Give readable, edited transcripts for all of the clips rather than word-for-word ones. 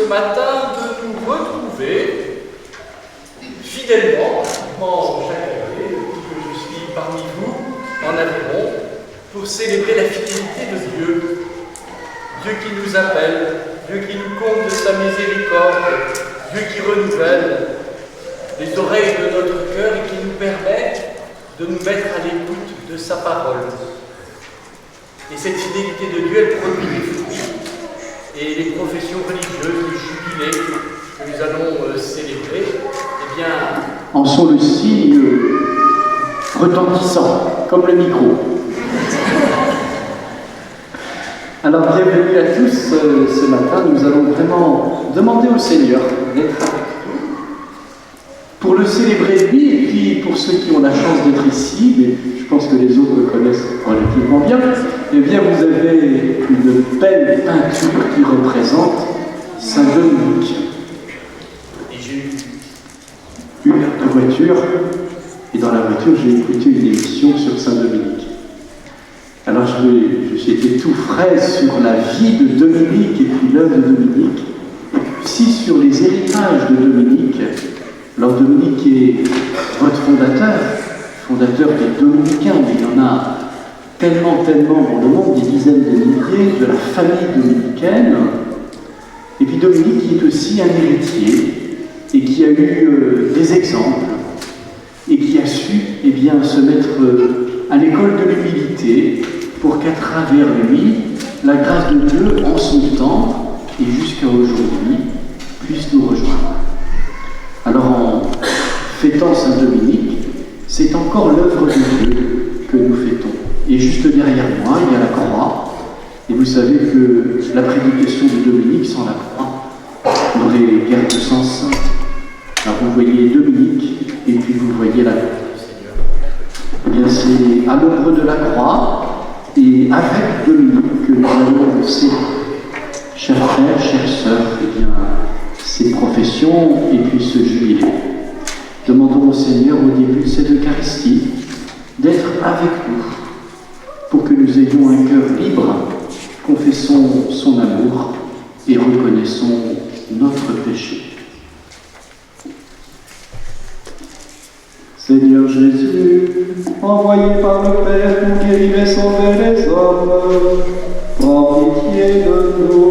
matin de nous retrouver fidèlement, chaque année, depuis que je suis parmi vous, en Aveyron, pour célébrer la fidélité de Dieu. Dieu qui nous appelle, Dieu qui nous comble de sa miséricorde, Dieu qui renouvelle les oreilles de notre cœur et qui nous permet de nous mettre à l'écoute de sa parole. Et cette fidélité de Dieu, elle produit des fruits. Et les professions religieuses, les jubilés que nous allons célébrer, eh bien, en sont le signe retentissant, comme le micro. Alors, bienvenue à tous ce matin. Nous allons vraiment demander au Seigneur d'être avec nous pour le célébrer lui, et puis pour ceux qui ont la chance d'être ici, mais je pense que les autres connaissent relativement bien, eh bien vous avez une belle peinture qui représente Saint-Dominique. Et j'ai eu une heure de voiture, et dans la voiture j'ai écouté une émission sur Saint-Dominique. Alors je suis été tout frais sur la vie de Dominique et puis l'œuvre de Dominique, et puis aussi sur les héritages de Dominique. Alors Dominique est votre fondateur des Dominicains, mais il y en a tellement dans le monde, des dizaines de milliers de la famille dominicaine. Et puis Dominique qui est aussi un héritier et qui a eu des exemples et qui a su se mettre à l'école de l'humilité pour qu'à travers lui, la grâce de Dieu en son temps et jusqu'à aujourd'hui puisse nous rejoindre. Alors en fêtant Saint-Dominique, c'est encore l'œuvre de Dieu que nous fêtons. Et juste derrière moi, il y a la croix. Et vous savez que la prédication de Dominique sans la croix n'aurait guère de sens. Alors vous voyez Dominique et puis vous voyez la croix. Eh bien c'est à l'ombre de la croix et avec Dominique que nous allons célébrer. Chers frères, chères sœurs, eh bien ces professions et puis ce jubilé. Demandons au Seigneur au début de cette Eucharistie d'être avec nous pour que nous ayons un cœur libre, confessons son amour et reconnaissons notre péché. Seigneur Jésus, envoyé par le Père pour guérir et sauver les hommes, prends pitié de nous.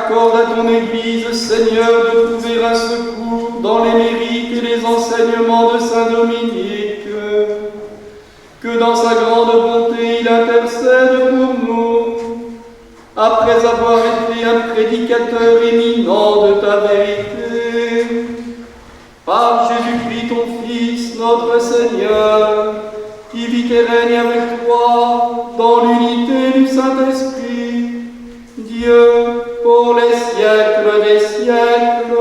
Accorde à ton Église, Seigneur, de trouver un secours dans les mérites et les enseignements de saint Dominique, que dans sa grande bonté il intercède pour nous, après avoir été un prédicateur éminent de ta vérité. Par Jésus-Christ, ton Fils, notre Seigneur, qui vit et règne avec toi dans l'unité du Saint-Esprit, Dieu, pour les siècles des siècles.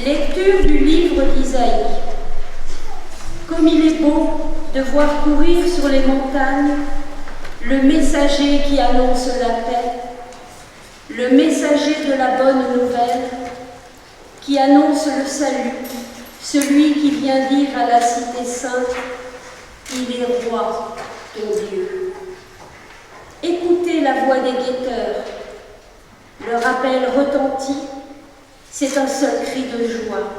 Lecture du livre d'Isaïe. Comme il est beau de voir courir sur les montagnes le messager qui annonce la paix, le messager de la bonne nouvelle, qui annonce le salut, celui qui vient dire à la cité sainte, il est roi, ton Dieu. Écoutez la voix des guetteurs, leur appel retentit. C'est un seul cri de joie.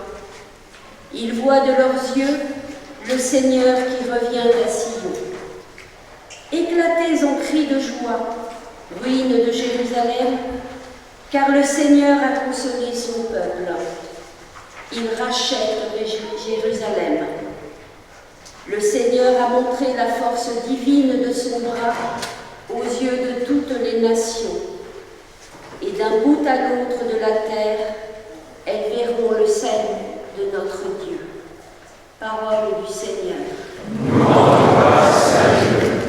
Ils voient de leurs yeux le Seigneur qui revient à Sion. Éclatez en cris de joie, ruines de Jérusalem, car le Seigneur a consolé son peuple. Il rachète Jérusalem. Le Seigneur a montré la force divine de son bras aux yeux de toutes les nations. Et d'un bout à l'autre de la terre, elles verront le salut de notre Dieu. Parole du Seigneur. Amen.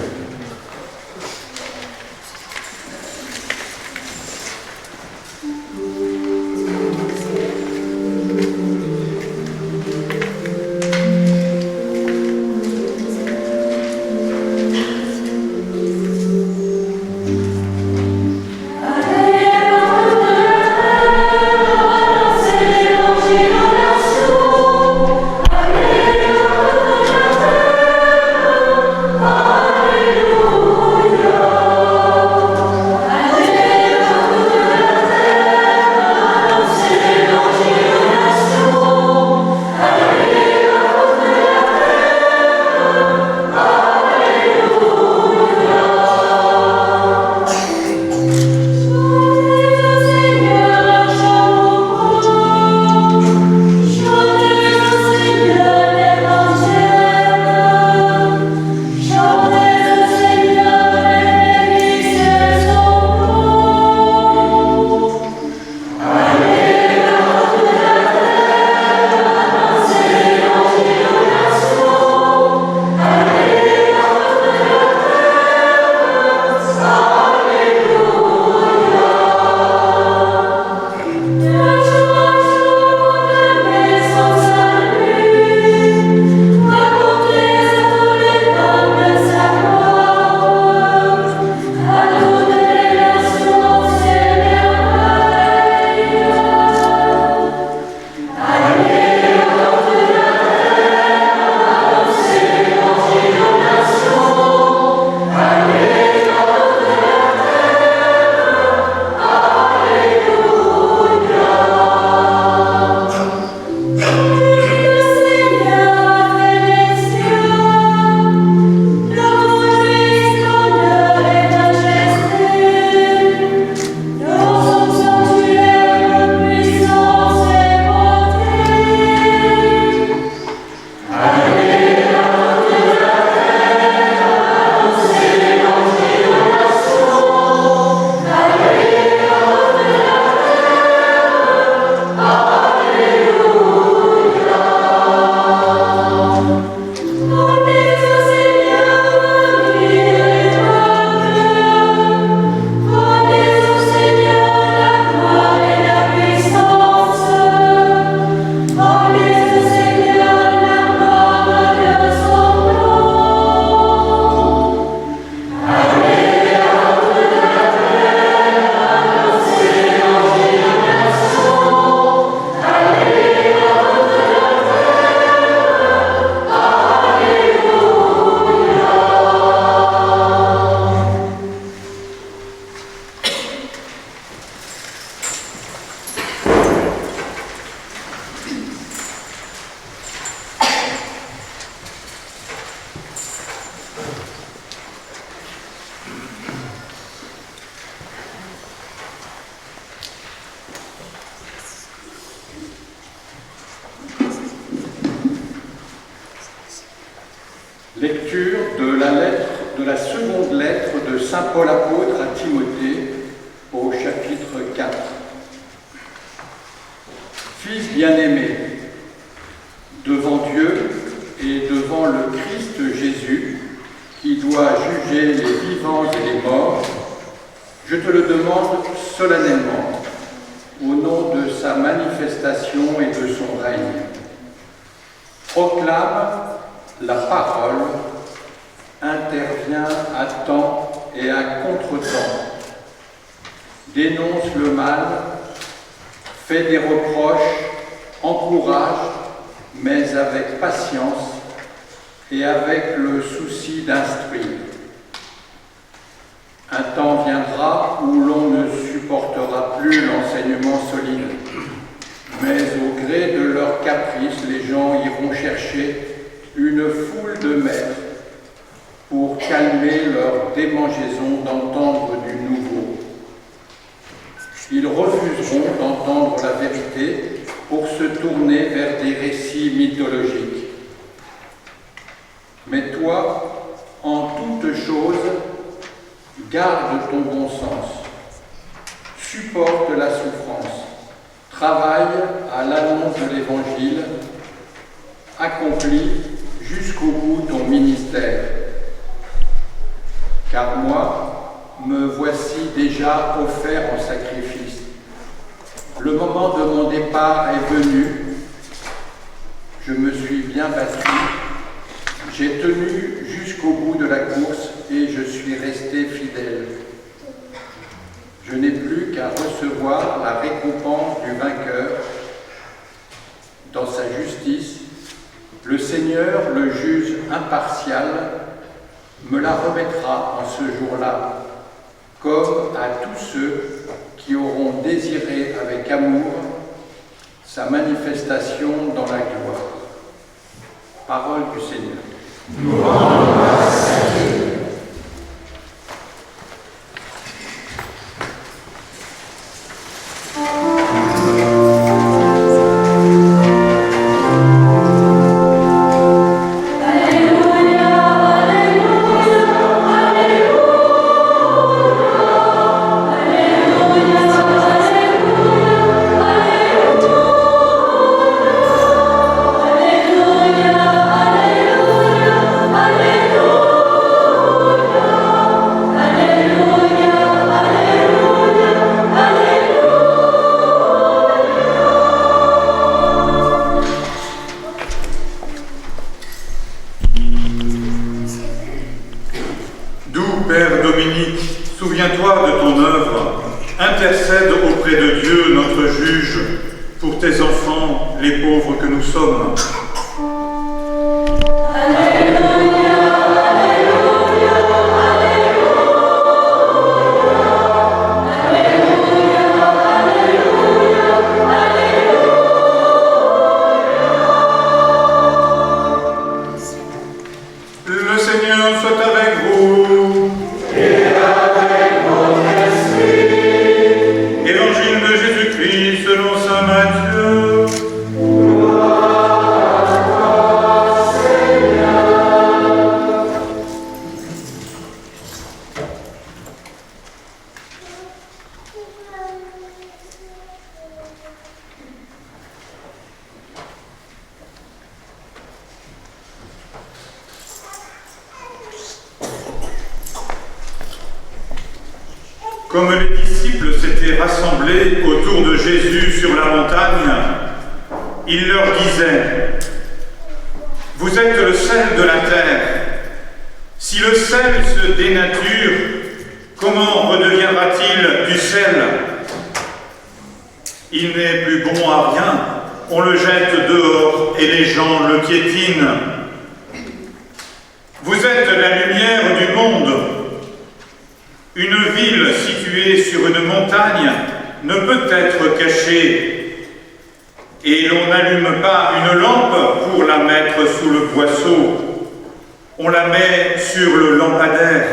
Lecture de la seconde lettre de saint Paul apôtre à Timothée au chapitre 4. Fils bien-aimé, devant Dieu et devant le Christ Jésus, qui doit juger les vivants et les morts, je te le demande solennellement, au nom de sa manifestation et de son règne. Proclame la parole, intervient à temps et à contre-temps, dénonce le mal, fait des reproches, encourage, mais avec patience et avec le souci d'instruire. Un temps viendra où l'on ne supportera plus l'enseignement solide, mais au gré de leurs caprices, les gens iront chercher une foule de maîtres pour calmer leur démangeaison d'entendre du nouveau. Ils refuseront d'entendre la vérité pour se tourner vers des récits mythologiques. Mais toi, en toute chose, garde ton bon sens, supporte la souffrance, travaille à l'annonce de l'Évangile, accomplis jusqu'au bout ton ministère. Car moi, me voici déjà offert en sacrifice. Le moment de mon départ est venu. Je me suis bien battu. J'ai tenu jusqu'au bout de la course et je suis resté fidèle. Je n'ai plus qu'à recevoir la récompense du vainqueur. Dans sa justice, le Seigneur, le juge impartial, me la remettra en ce jour-là, comme à tous ceux qui auront désiré avec amour sa manifestation dans la gloire. Parole du Seigneur. Souviens-toi de ton œuvre, intercède auprès de Dieu, notre juge, pour tes enfants, les pauvres que nous sommes. Le Seigneur soit avec vous. Et avec votre esprit. Évangile de Jésus-Christ selon saint Matthieu. Gloire à toi, Seigneur. Comme les disciples s'étaient rassemblés autour de Jésus sur la montagne, il leur disait : « Vous êtes le sel de la terre. Si le sel se dénature, comment redeviendra-t-il du sel ? Il n'est plus bon à rien, on le jette dehors et les gens le piétinent. Vous êtes la lumière du monde. Une ville située sur une montagne ne peut être cachée, et l'on n'allume pas une lampe pour la mettre sous le boisseau. On la met sur le lampadaire,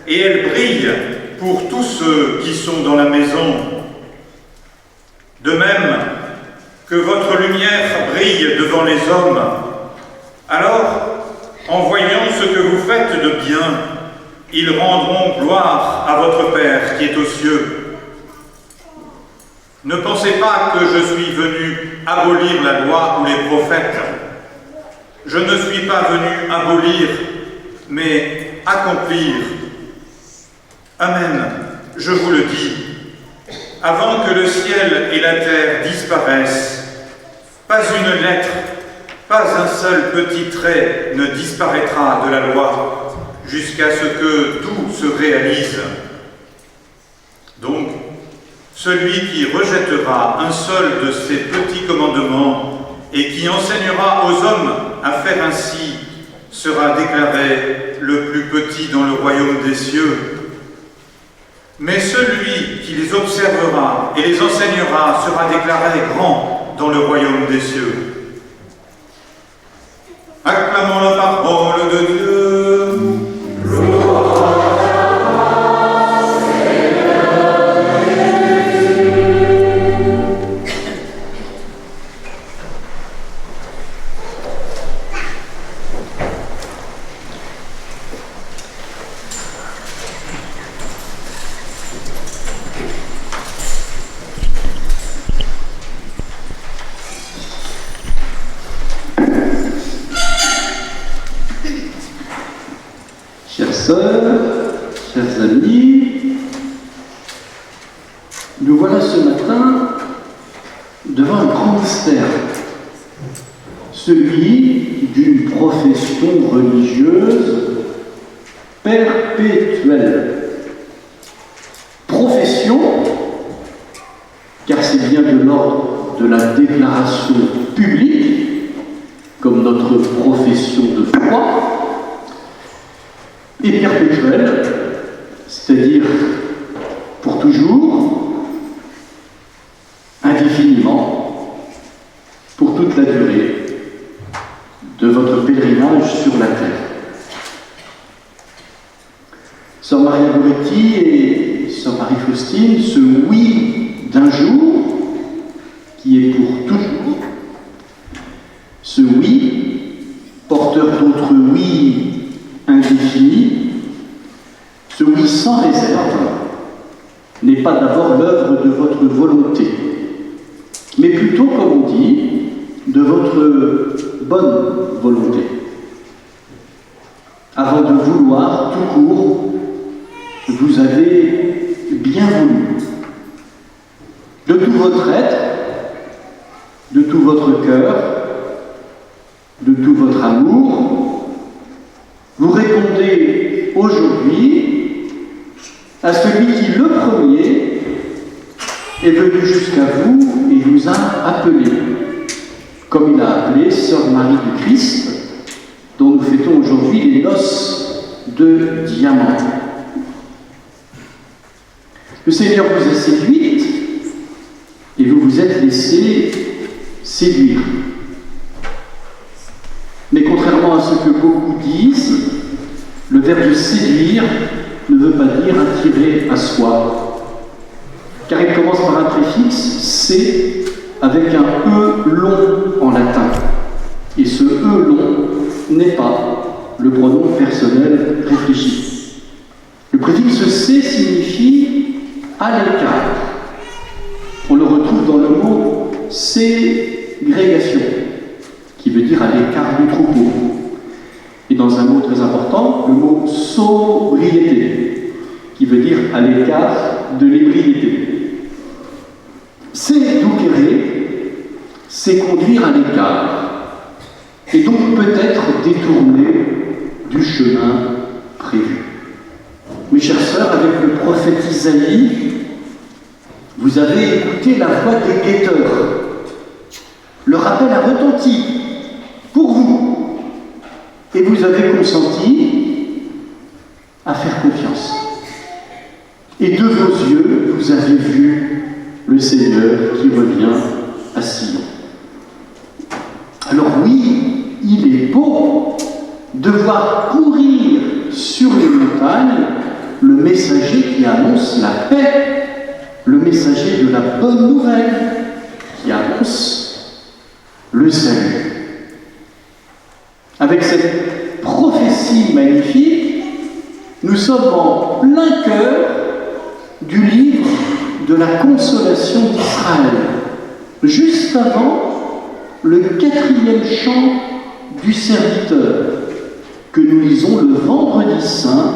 et elle brille pour tous ceux qui sont dans la maison. De même que votre lumière brille devant les hommes, alors, en voyant ce ce que vous faites de bien, ils rendront gloire à votre Père qui est aux cieux. Ne pensez pas que je suis venu abolir la loi ou les prophètes. Je ne suis pas venu abolir, mais accomplir. Amen, je vous le dis. Avant que le ciel et la terre disparaissent, pas une lettre, pas un seul petit trait ne disparaîtra de la loi jusqu'à ce que tout se réalise. Donc, celui qui rejettera un seul de ces petits commandements et qui enseignera aux hommes à faire ainsi sera déclaré le plus petit dans le royaume des cieux. Mais celui qui les observera et les enseignera sera déclaré grand dans le royaume des cieux. Acclamons la parole de Dieu. Chères sœurs, chers amis, nous voilà ce matin devant un grand mystère, celui d'une profession religieuse perpétuelle. Profession, car c'est bien de l'ordre de la déclaration publique, comme notre profession de foi, et perpétuelle, c'est-à-dire pour toujours, indéfiniment, pour toute la durée de votre pèlerinage sur la terre. Sœur Maria Goretti et Sœur Marie-Faustine, ce oui d'un jour, qui est pour toujours, ce oui, porteur d'autres oui indéfini, ce oui sans réserve, n'est pas d'abord l'œuvre de votre volonté, mais plutôt, comme on dit, de votre bonne volonté. Avant de vouloir, tout court, vous avez bien voulu. De tout votre être, de tout votre cœur, de tout votre amour, vous répondez aujourd'hui à celui qui, le premier, est venu jusqu'à vous et vous a appelé, comme il a appelé Sœur Marie du Christ, dont nous fêtons aujourd'hui les noces de diamant. Le Seigneur vous a séduite et vous vous êtes laissé séduire. Mais contrairement à ce que beaucoup disent, le verbe séduire ne veut pas dire attirer à soi, car il commence par un préfixe C avec un E long en latin. Et ce E long n'est pas le pronom personnel réfléchi. Le préfixe C signifie à l'écart. On le retrouve dans le mot ségrégation, qui veut dire à l'écart du troupeau. Et dans un mot très important, le mot sobriété, qui veut dire à l'écart de l'ébriété. Séduquere, c'est conduire à l'écart, et donc peut-être détourner du chemin prévu. Mes chères sœurs, avec le prophète Isaïe, vous avez écouté la voix des guetteurs. Le rappel a retenti pour vous, et vous avez consenti à faire confiance. Et de vos yeux, vous avez vu le Seigneur qui revient à Sion. Alors oui, il est beau de voir courir sur les montagnes le messager qui annonce la paix, le messager de la bonne nouvelle qui annonce le salut. Avec cette prophétie récit magnifique, nous sommes en plein cœur du livre de la consolation d'Israël, juste avant le 4e chant du serviteur, que nous lisons le vendredi saint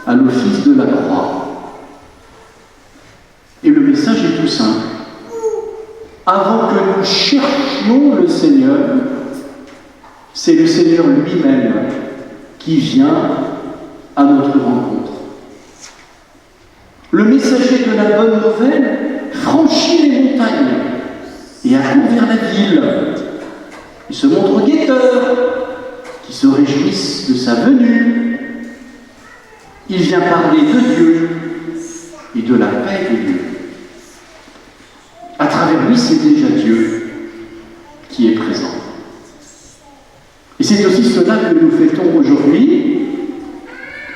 à l'office de la croix. Et le message est tout simple. Avant que nous cherchions le Seigneur, c'est le Seigneur lui-même qui vient à notre rencontre. Le messager de la bonne nouvelle franchit les montagnes et accourt vers la ville. Il se montre aux guetteurs qui se réjouissent de sa venue. Il vient parler de Dieu et de la paix de Dieu. À travers lui, c'est déjà Dieu qui est présent. Et c'est aussi cela que nous fêtons aujourd'hui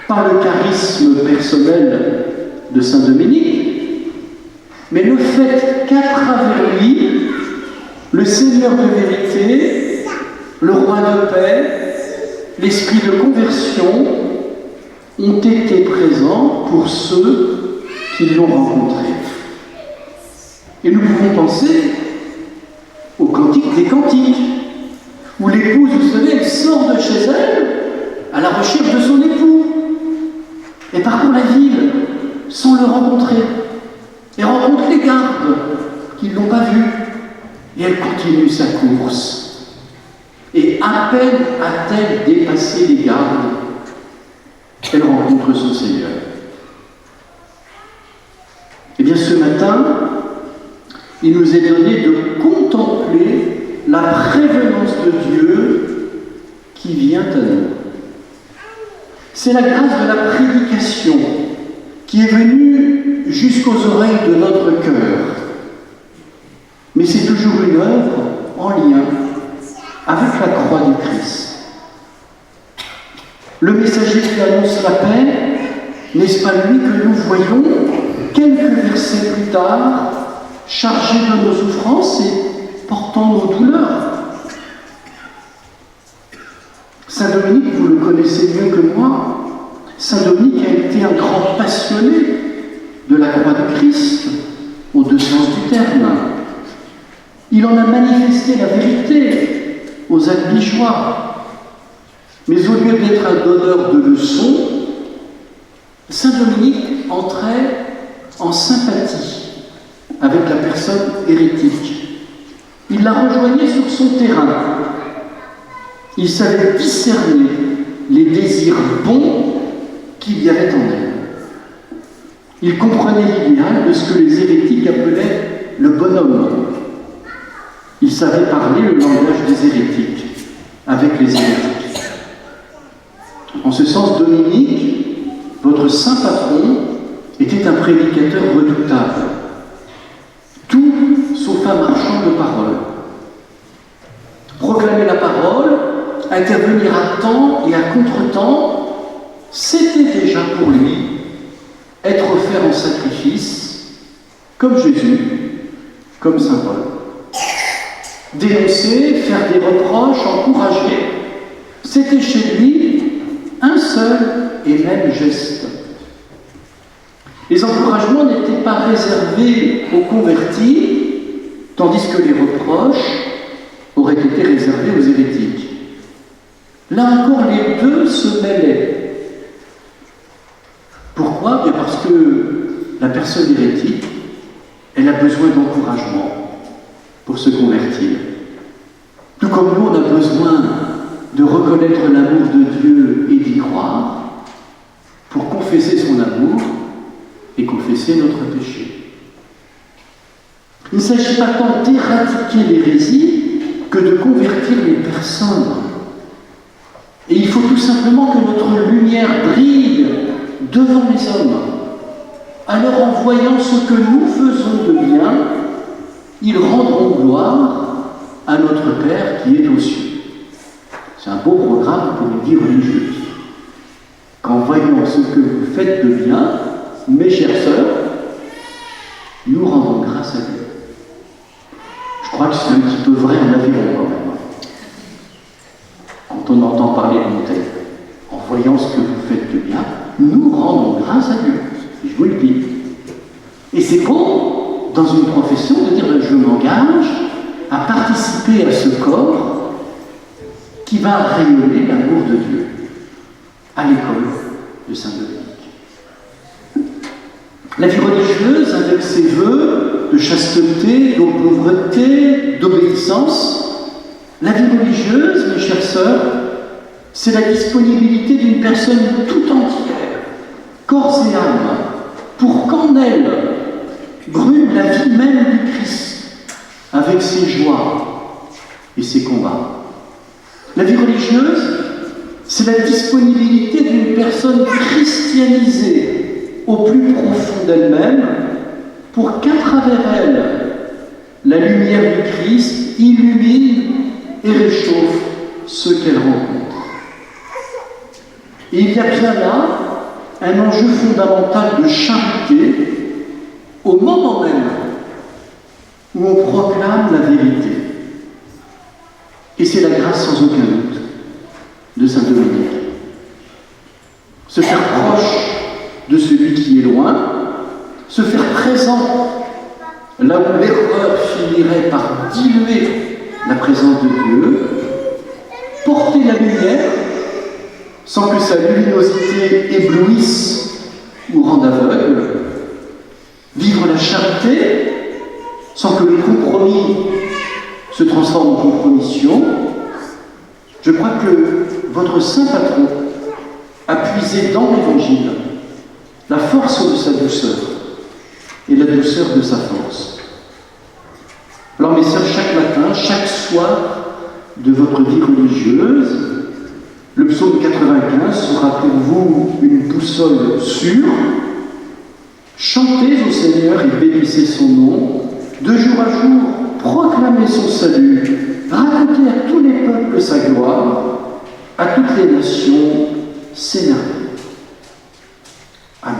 par le charisme personnel de Saint Dominique, mais le fait qu'à travers lui, le Seigneur de vérité, le roi de paix, l'esprit de conversion ont été présents pour ceux qui l'ont rencontré. Et nous pouvons penser au cantique des cantiques, où l'épouse, vous savez, elle sort de chez elle à la recherche de son époux et parcourt la ville sans le rencontrer et rencontre les gardes qui ne l'ont pas vu et elle continue sa course. Et à peine a-t-elle dépassé les gardes, elle rencontre son Seigneur. Eh bien, ce matin, il nous est donné de contempler la prévenance de Dieu qui vient à nous. C'est la grâce de la prédication qui est venue jusqu'aux oreilles de notre cœur. Mais c'est toujours une œuvre en lien avec la croix du Christ. Le messager qui annonce la paix, n'est-ce pas lui que nous voyons quelques versets plus tard, chargé de nos souffrances et portant nos douleurs? Saint Dominique, vous le connaissez mieux que moi, Saint Dominique a été un grand passionné de la croix du Christ, aux deux sens du terme. Il en a manifesté la vérité aux Albigeois. Mais au lieu d'être un donneur de leçons, Saint Dominique entrait en sympathie avec la personne hérétique. Il la rejoignait sur son terrain. Il savait discerner les désirs bons qu'il y avait en elle. Il comprenait l'idéal de ce que les hérétiques appelaient le bonhomme. Il savait parler le langage des hérétiques, avec les hérétiques. En ce sens, Dominique, votre saint patron, était un prédicateur redoutable. Tout sauf un marchand de parole. Proclamer la parole, intervenir à temps et à contre-temps, c'était déjà pour lui être offert en sacrifice, comme Jésus, comme Saint Paul. Dénoncer, faire des reproches, encourager, c'était chez lui un seul et même geste. Les encouragements n'étaient pas réservés aux convertis, tandis que les reproches auraient été réservés aux hérétiques. Là encore, les deux se mêlaient. Pourquoi ? Bien parce que la personne hérétique, elle a besoin d'encouragement pour se convertir. Tout comme nous, on a besoin de reconnaître l'amour de Dieu et d'y croire pour confesser son amour et confesser notre péché. Il ne s'agit pas tant d'éradiquer l'hérésie que de convertir les personnes. Et il faut tout simplement que notre lumière brille devant les hommes. Alors en voyant ce que nous faisons de bien, ils rendront gloire à notre Père qui est aux cieux. C'est un beau programme pour une vie religieuse. Qu'en voyant ce que vous faites de bien, mes chères sœurs, nous rendons grâce à Dieu. Je crois que c'est un petit peu vrai en Aveyron quand même. Quand on entend parler de Montaigne, en croyant ce que vous faites de bien, nous rendons grâce à Dieu. Je vous le dis. Et c'est bon, dans une profession, de dire je m'engage à participer à ce corps qui va rayonner l'amour de Dieu à l'école de Saint-Dominique. La vie religieuse, avec ses vœux de chasteté, de pauvreté, d'obéissance, la vie religieuse, mes chères sœurs, c'est la disponibilité d'une personne tout entière, corps et âme, pour qu'en elle brûle la vie même du Christ, avec ses joies et ses combats. La vie religieuse, c'est la disponibilité d'une personne christianisée au plus profond d'elle-même, pour qu'à travers elle, la lumière du Christ illumine et réchauffe ceux qu'elle rencontre. Et il y a bien là un enjeu fondamental de charité au moment même où on proclame la vérité. Et c'est la grâce sans aucun doute de Saint Dominique. Se faire proche de celui qui est loin, se faire présent là où l'erreur finirait par diluer la présence de Dieu, porter la lumière sans que sa luminosité éblouisse ou rende aveugle, vivre la charité sans que le compromis se transforme en compromission. Je crois que votre saint patron a puisé dans l'Évangile la force de sa douceur et la douceur de sa force. Alors mes sœurs, chaque matin, chaque soir de votre vie religieuse, le psaume 95 sera pour vous une boussole sûre. Chantez au Seigneur et bénissez son nom. De jour à jour, proclamez son salut. Racontez à tous les peuples sa gloire, à toutes les nations ses merveilles. Amen.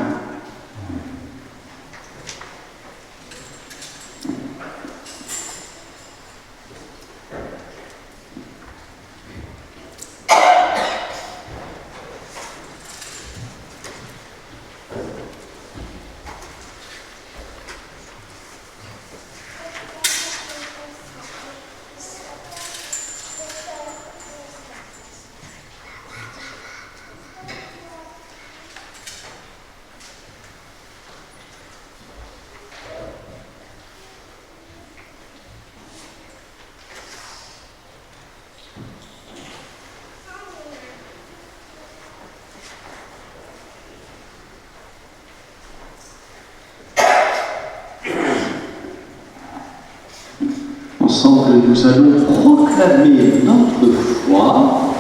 Ensemble, nous allons proclamer notre foi,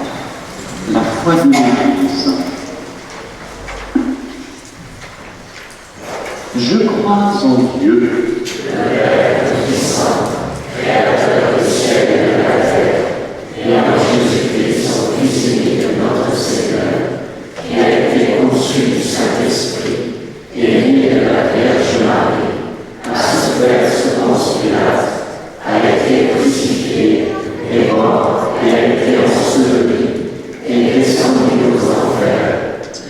la foi de l'Église. Je crois en Dieu, Père Tout-Puissant, Créateur du ciel et de la terre, et en Jésus-Christ, son Fils unique, notre Seigneur, qui a été conçu du Saint-Esprit, et né de la Vierge Marie, a souffert sous Ponce Pilate, a été crucifié, est mort et a été enseveli, est descendu aux enfers.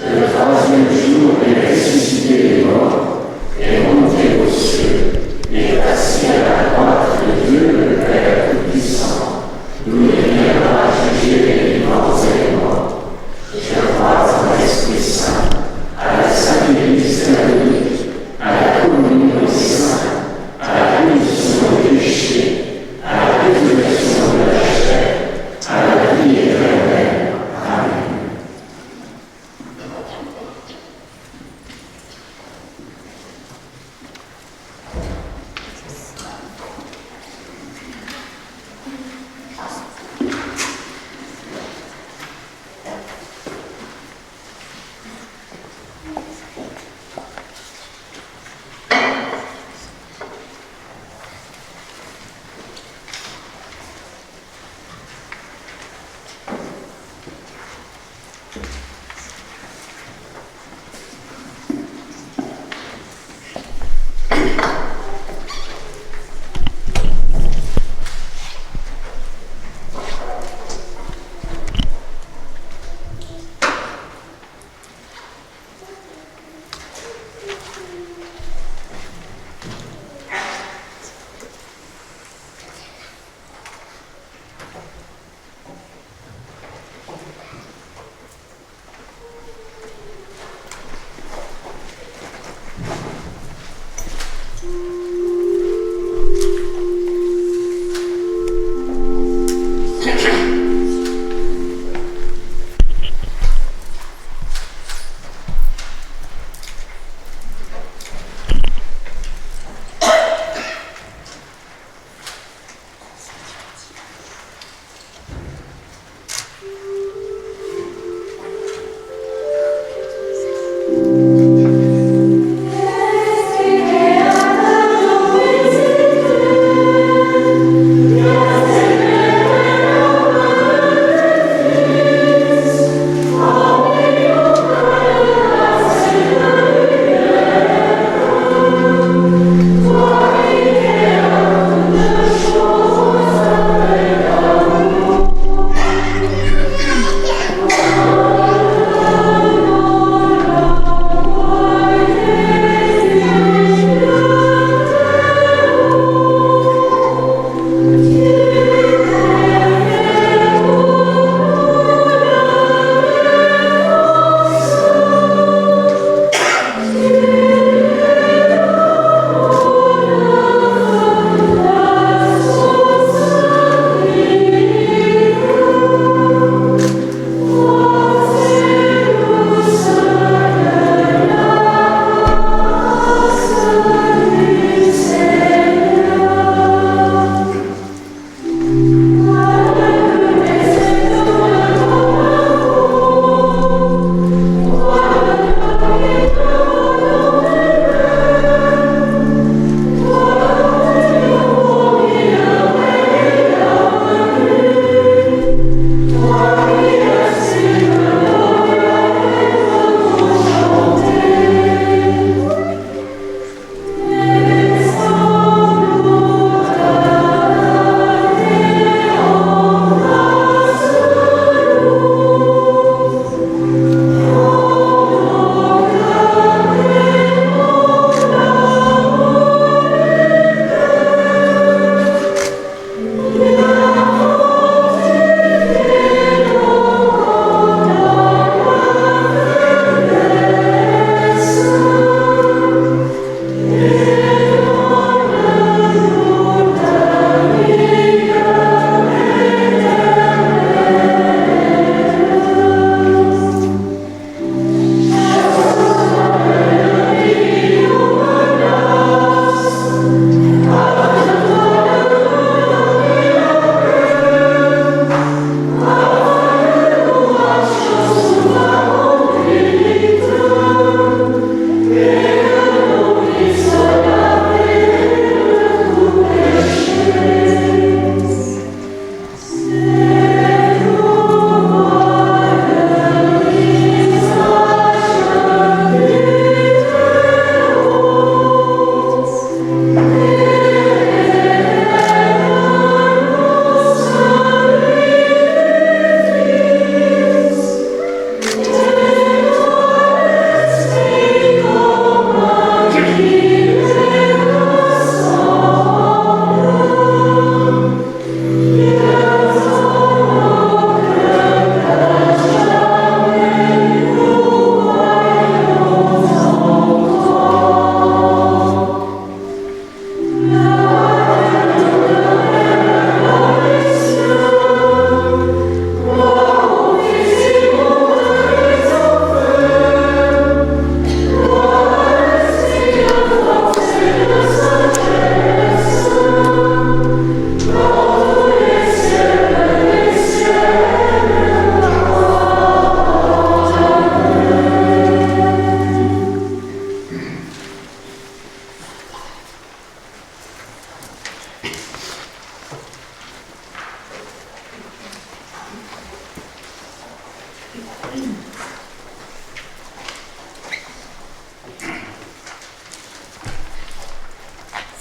Le troisième jour est ressuscité des morts, est monté aux cieux,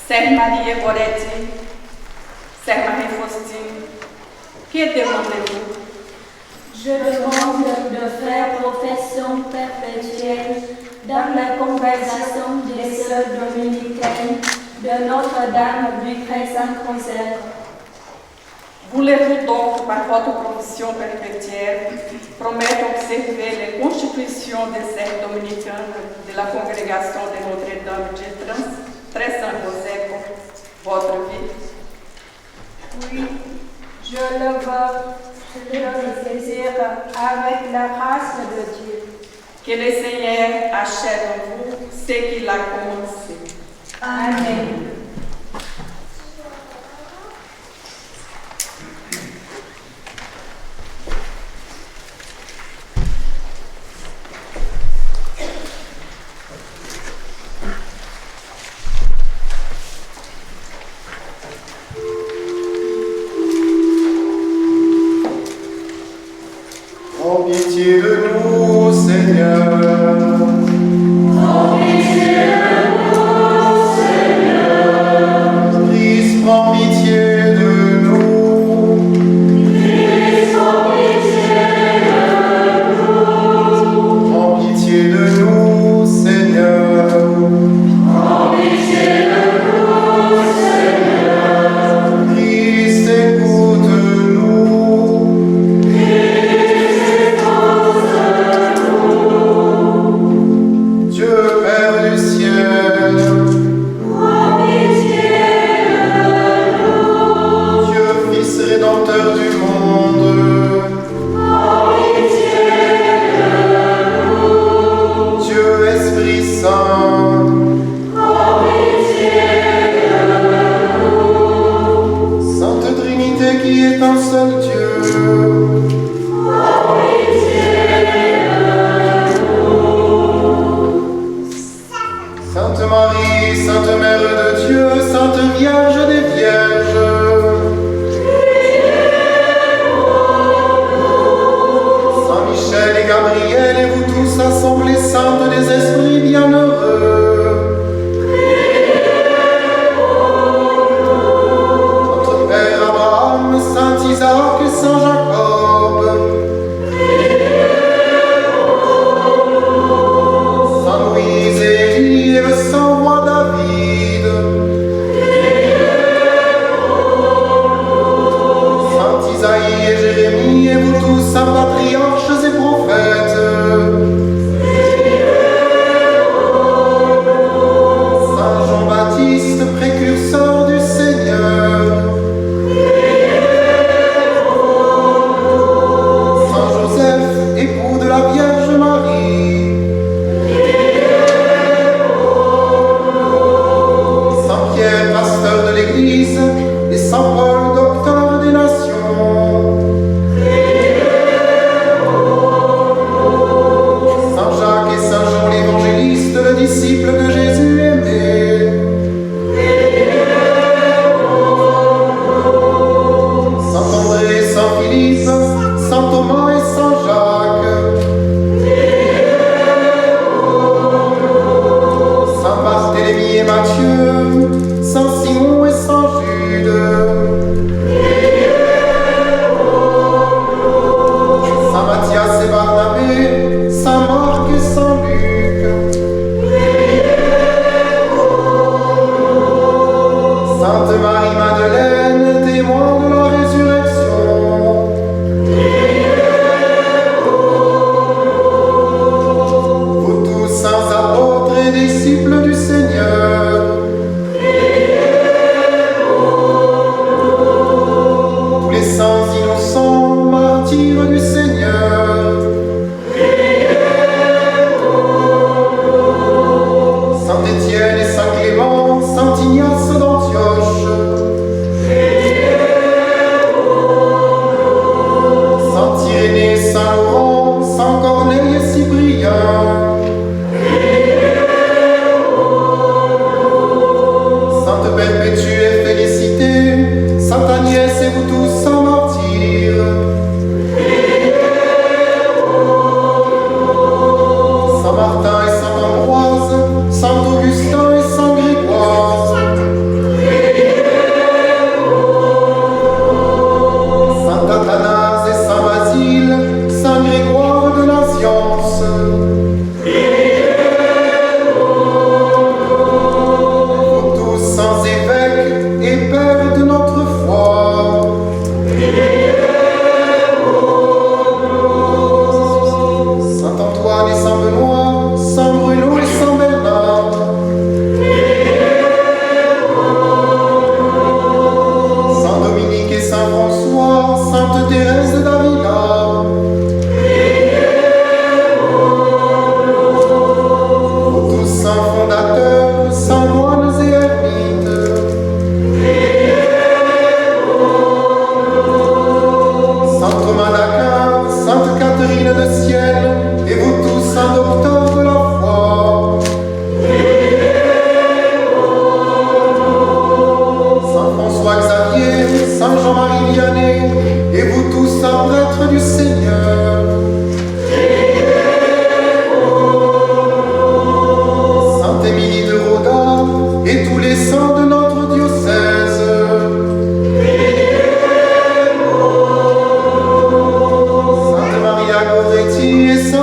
Sœur Marie Goretti, Sœur Marie Faustine, que demandez-vous? Je demande de faire profession perpétuelle dans la congrégation des sœurs dominicaines de Notre-Dame du Très Saint-Rosaire. Voulez-vous donc, par votre profession perpétuelle, promettre d'observer les constitutions des sœurs dominicaines de la congrégation de Notre-Dame du Très Saint-Rosaire pour votre vie? Oui, je le veux, je le désire avec la grâce de Dieu. Que le Seigneur achève en vous ce qu'il a commencé. Amen. Prends pitié de nous, Seigneur. Prends pitié de nous, Seigneur. Christ, prends pitié de nous. Christ, prends pitié de nous. Prends pitié de nous, Seigneur. Prends pitié de nous, Seigneur. Christ, écoute-nous. Christ, écoute-nous.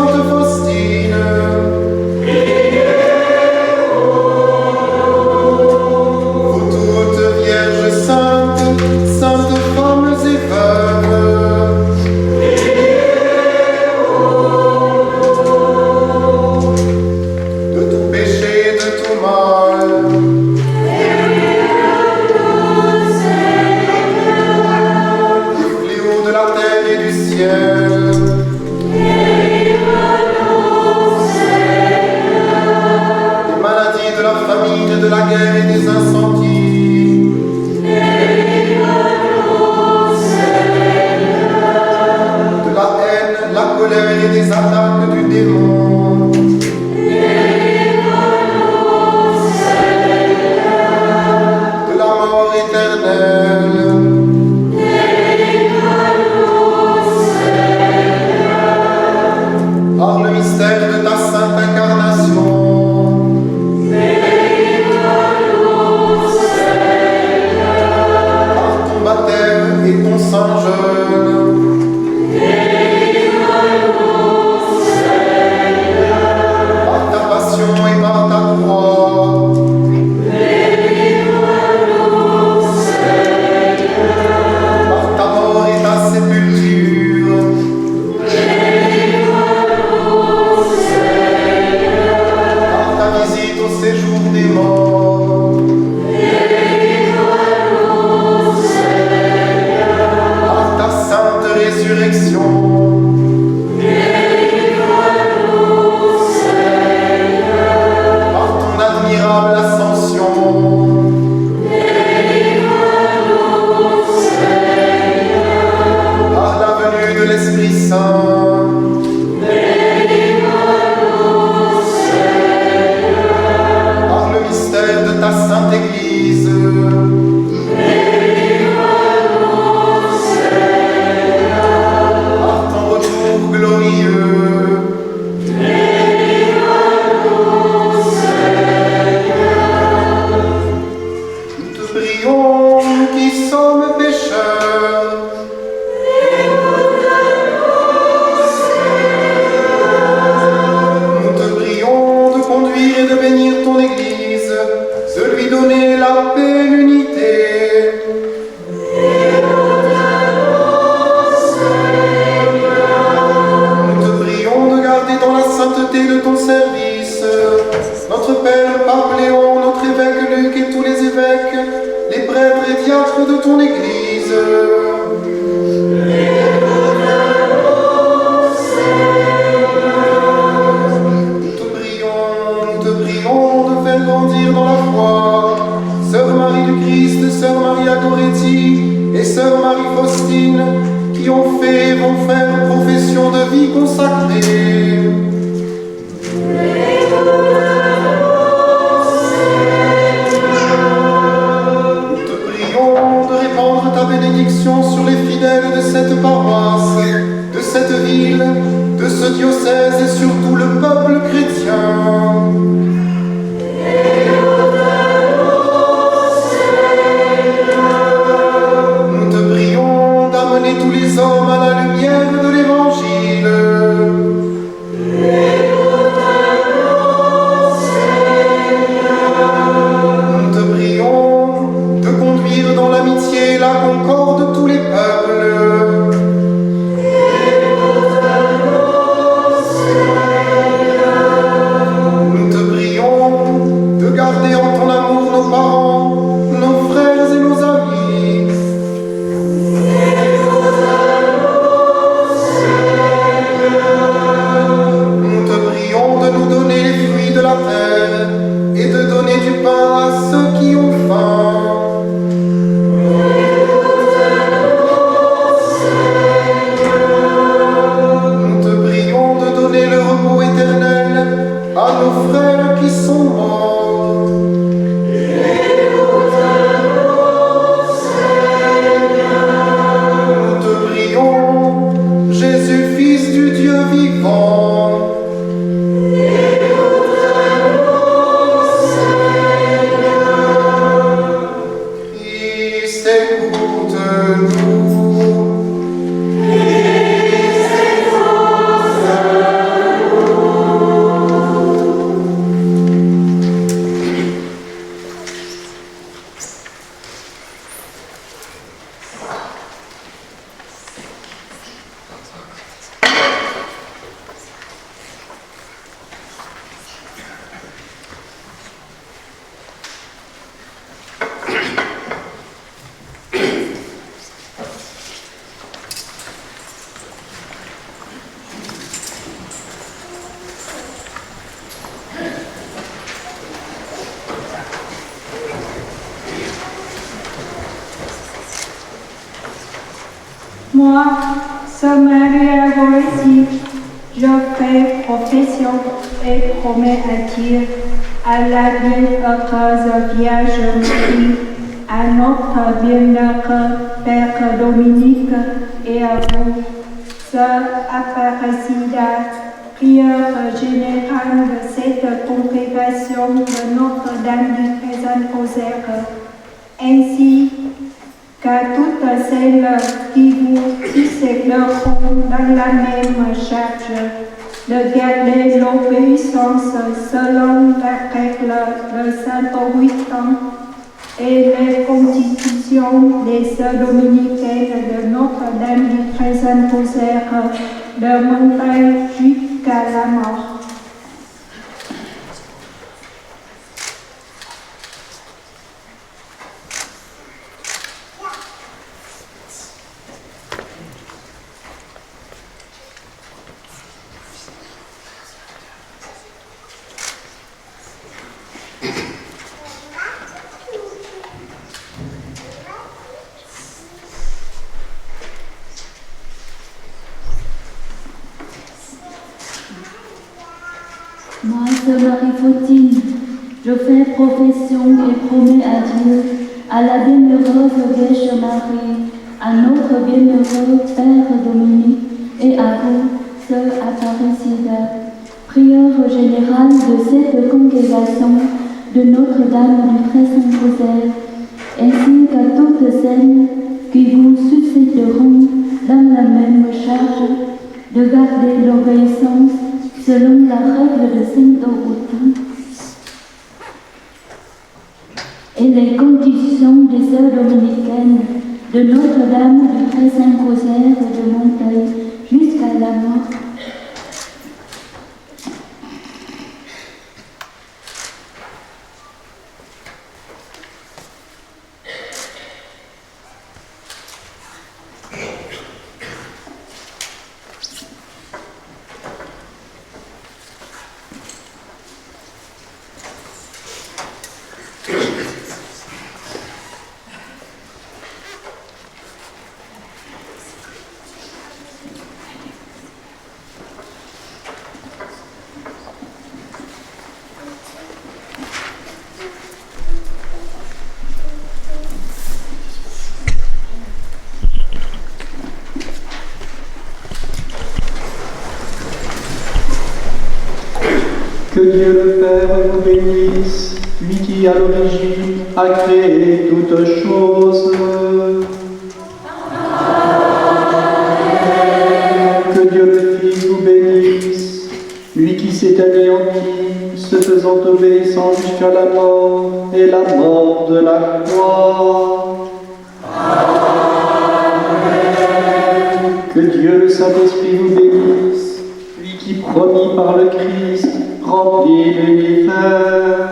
Sainte Faustine. Vous toutes vierges saintes, saintes femmes et veuves. De tout péché, de tout mal. Du fléau de la terre et du ciel. Des maladies, de la famine, de la guerre et des incendies. De la haine, la colère et des attaques du démon. De la mort éternelle. Par le mystère de ta sainte incarnation. Par ton baptême et ton sang jeune. Par ta passion et par ta croix. Par ta mort et ta sépulture. Par ta visite au séjour des morts. Par ta sainte résurrection. Par ton admirable ascension. Par la venue de l'Esprit Saint. Par le mystère de ta sainte Église. Par ton retour glorieux. Nous te prions, nous qui sommes pécheurs. Nous te prions de conduire et de bénir ton Église, de lui donner la paix et l'unité. Nous te prions de garder dans la sainteté de ton service notre Père Pape Léon, notre évêque Luc et tous les évêques, les prêtres et diacres de ton Église. Nous te prions de faire grandir dans la foi Sœur Marie du Christ, Sœur Maria Goretti et Sœur Marie Faustine, qui ont fait et vont faire profession de vie consacrée. Nous te prions de répandre ta bénédiction sur les fidèles de cette paroisse, de cette ville, de ce diocèse et surtout le peuple chrétien. Nous te prions d'amener tous les hommes à la lumière de l'Évangile. Nous te prions de conduire dans l'amitié et la concorde tous les peuples. Moi, Sœur Maria Goretti, je fais profession et promets à Dieu, à la bienheureuse Vierge Marie, à notre bienheureux Père Dominique et à vous, Sœur Aparecida, prieure générale de cette congrégation de Notre-Dame du Très-Saint-Rosaire, ainsi qu'à toutes celles qui vous succéderont dans la même charge de garder l'obéissance selon la règle de Saint Augustin et les constitutions des sœurs dominicaines de Notre-Dame du Très-Saint-Rosaire de Montagne jusqu'à la mort. Moi, Sœur Marie-Faustine, je fais profession et promets à Dieu, à la bienheureuse Vierge Marie, à notre bienheureux Père Dominique et à vous, Sœur Aparecida, prieure générale de cette congrégation de Notre-Dame du Très-Saint-Rosaire, ainsi qu'à toutes celles qui vous succéderont dans la même charge de garder l'obéissance selon la règle de Saint Augustin et les conditions des sœurs dominicaines de Notre-Dame du Très-Saint-Rosaire de Montagne jusqu'à la mort. Que Dieu le Père vous bénisse, lui qui à l'origine a créé toutes choses. Que Dieu le Fils vous bénisse, lui qui s'est anéanti, se faisant obéissant jusqu'à la mort et la mort de la croix. Que Dieu le Saint-Esprit vous bénisse, lui qui promis par le Christ remplit l'univers.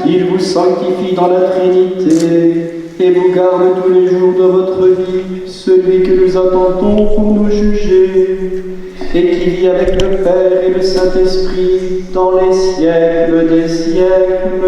Qu'il vous sanctifie dans la Trinité et vous garde tous les jours de votre vie, celui que nous attendons pour nous juger, et qui vit avec le Père et le Saint-Esprit dans les siècles des siècles.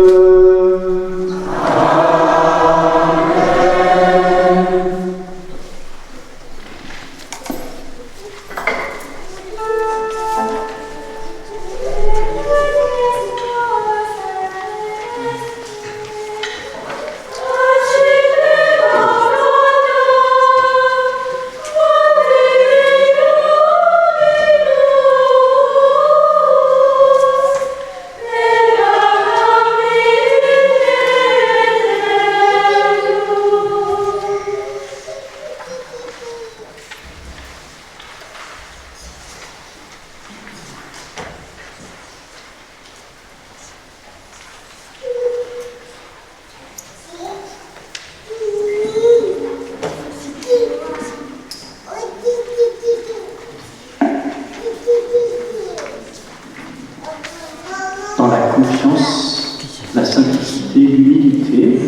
Dans la confiance, la simplicité et l'humilité,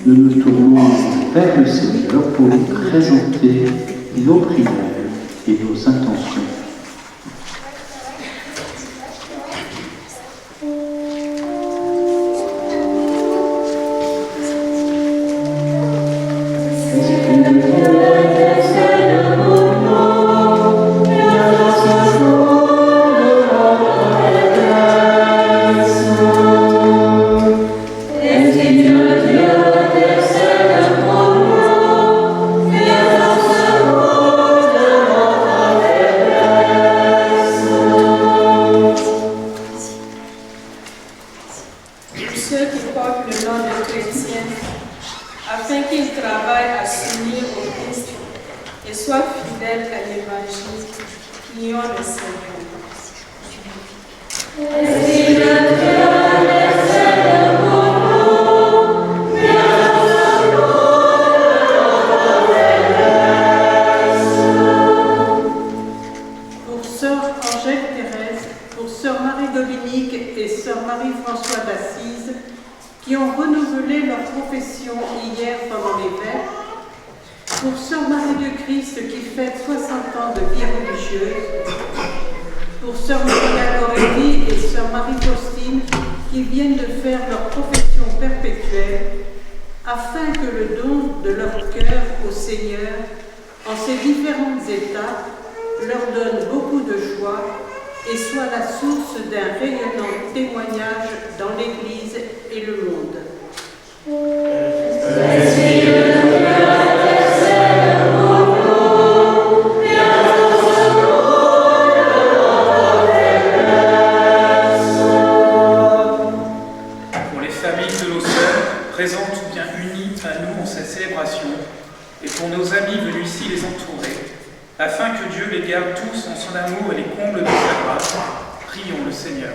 nous nous tournons vers le Seigneur pour lui présenter nos prières et nos intentions. fidèles à l'Évangile. Prions le Seigneur. Pour sœur Angèle Thérèse, pour sœur Marie-Dominique et sœur Marie-François d'Assise, qui ont renouvelé leur profession hier pendant les vêpres, pour sœur Marie de Christ qui fête 60 ans de vie religieuse, pour sœur Maria Goretti et sœur Marie-Faustine qui viennent de faire leur profession perpétuelle, afin que le don de leur cœur au Seigneur, en ces différentes étapes, leur donne beaucoup de joie et soit la source d'un rayonnant témoignage dans l'Église et le monde. Pour les familles de nos sœurs, présentes ou bien unies à nous en cette célébration, et pour nos amis venus ici les entourer, afin que Dieu les garde tous en son amour et les comble de sa grâce, prions le Seigneur.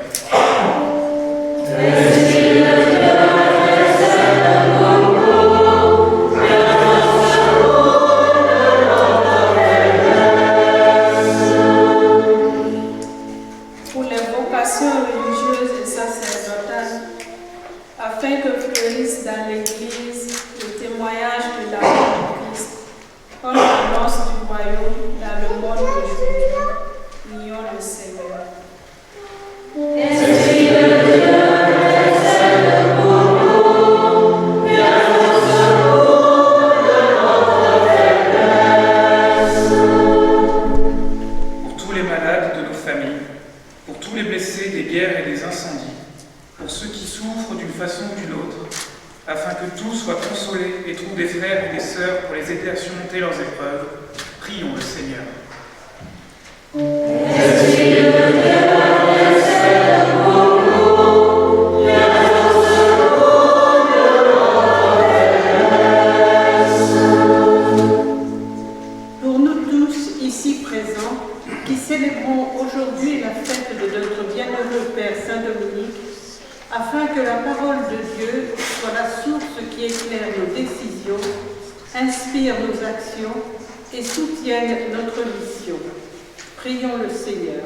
Pour les vocations religieuses et sacerdotales, afin que fleurisse dans l'Église le témoignage de l'amour de Christ, comme l'annonce du royaume dans le monde d'aujourd'hui. Prions le Seigneur. Pour tous les malades de nos familles, pour tous les blessés des guerres et des incendies, pour ceux qui souffrent d'une façon ou d'une autre, afin que tous soient consolés et trouvent des frères et des sœurs pour les aider à surmonter leurs épreuves, prions le Seigneur. Pour nous tous ici présents, qui célébrons aujourd'hui la fête de notre bienheureux Père Saint-Dominique, afin que la parole de Dieu soit la source qui éclaire nos décisions, inspire nos actions et soutienne notre mission. Prions le Seigneur.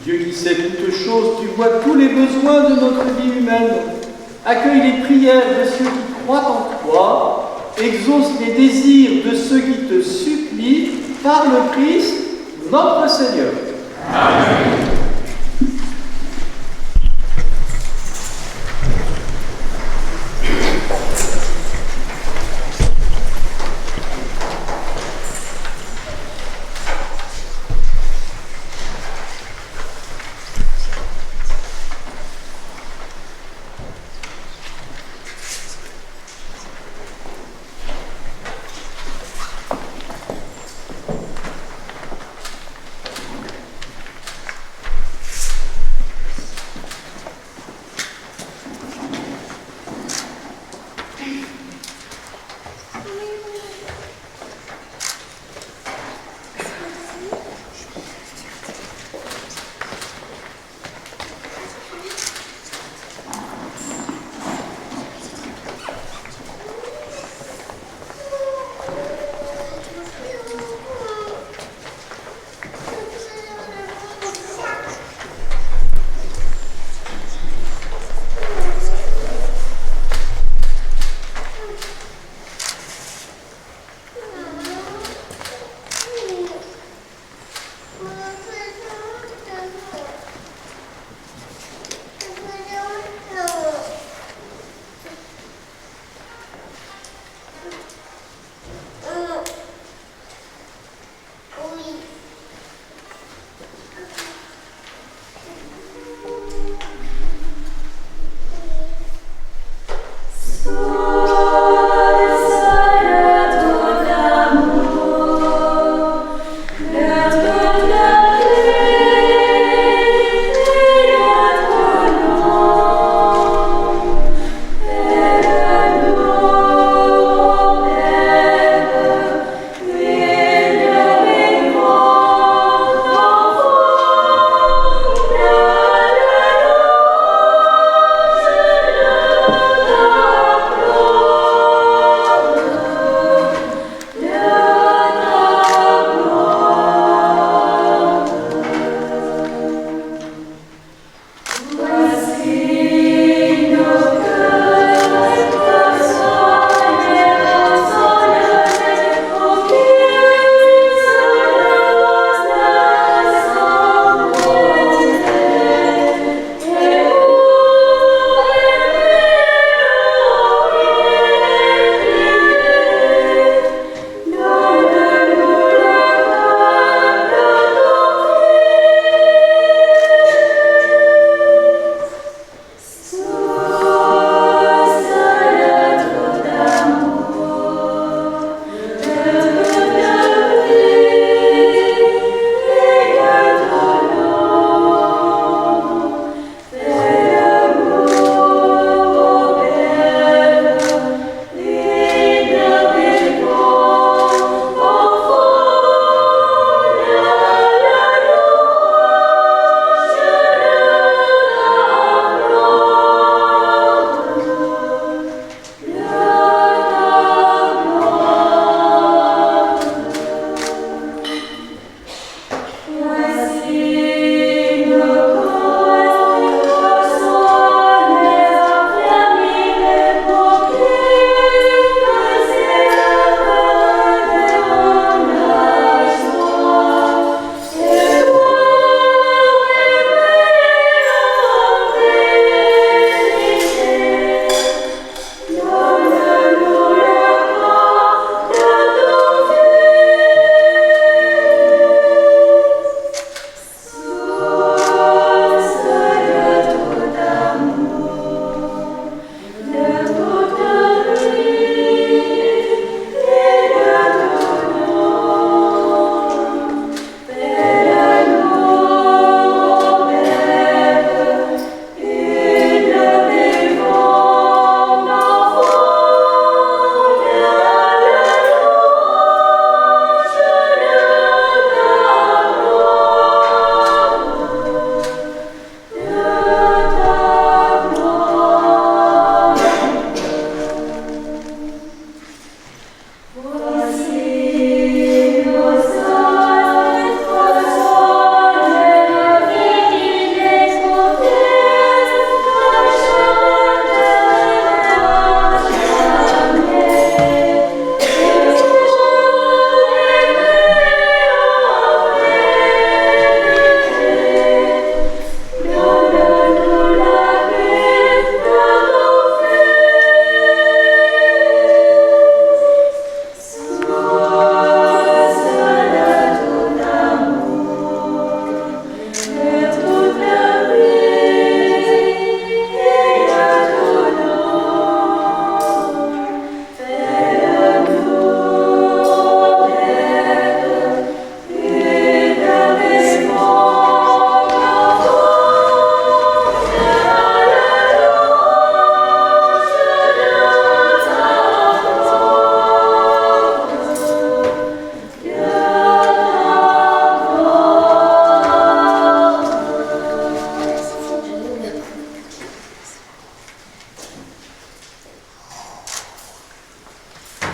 Dieu qui sait toutes choses, tu vois tous les besoins de notre vie humaine. Accueille les prières de ceux qui croient en toi, exauce les désirs de ceux qui te supplient par le Christ, notre Seigneur. Amen.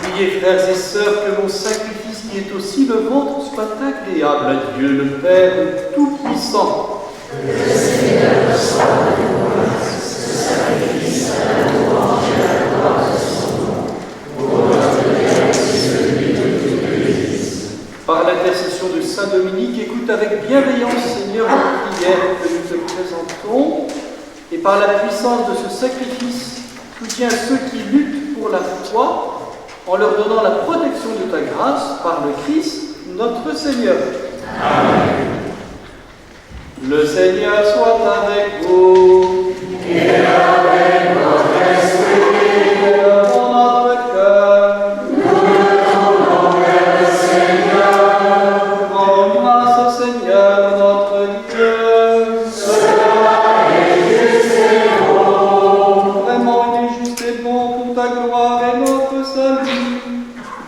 Priez, frères et sœurs, que mon sacrifice qui est aussi le vôtre soit agréable à Dieu, le Père Tout-Puissant. Que le Seigneur reçoive de nous ce sacrifice à la louange et à la gloire de son nom, pour notre bien et celui de toute l'Église. Par l'intercession de Saint Dominique, écoute avec bienveillance, Seigneur, la prière que nous te présentons, et par la puissance de ce sacrifice, soutiens ceux qui luttent pour la foi, en leur donnant la protection de ta grâce par le Christ, notre Seigneur. Amen. Le Seigneur soit avec vous. Et avec votre esprit. Dans notre cœur. Nous le tournons vers le Seigneur. Rends grâce Seigneur notre Dieu. Cela est juste et bon. Vraiment, il est juste et bon pour ta gloire et notre salut,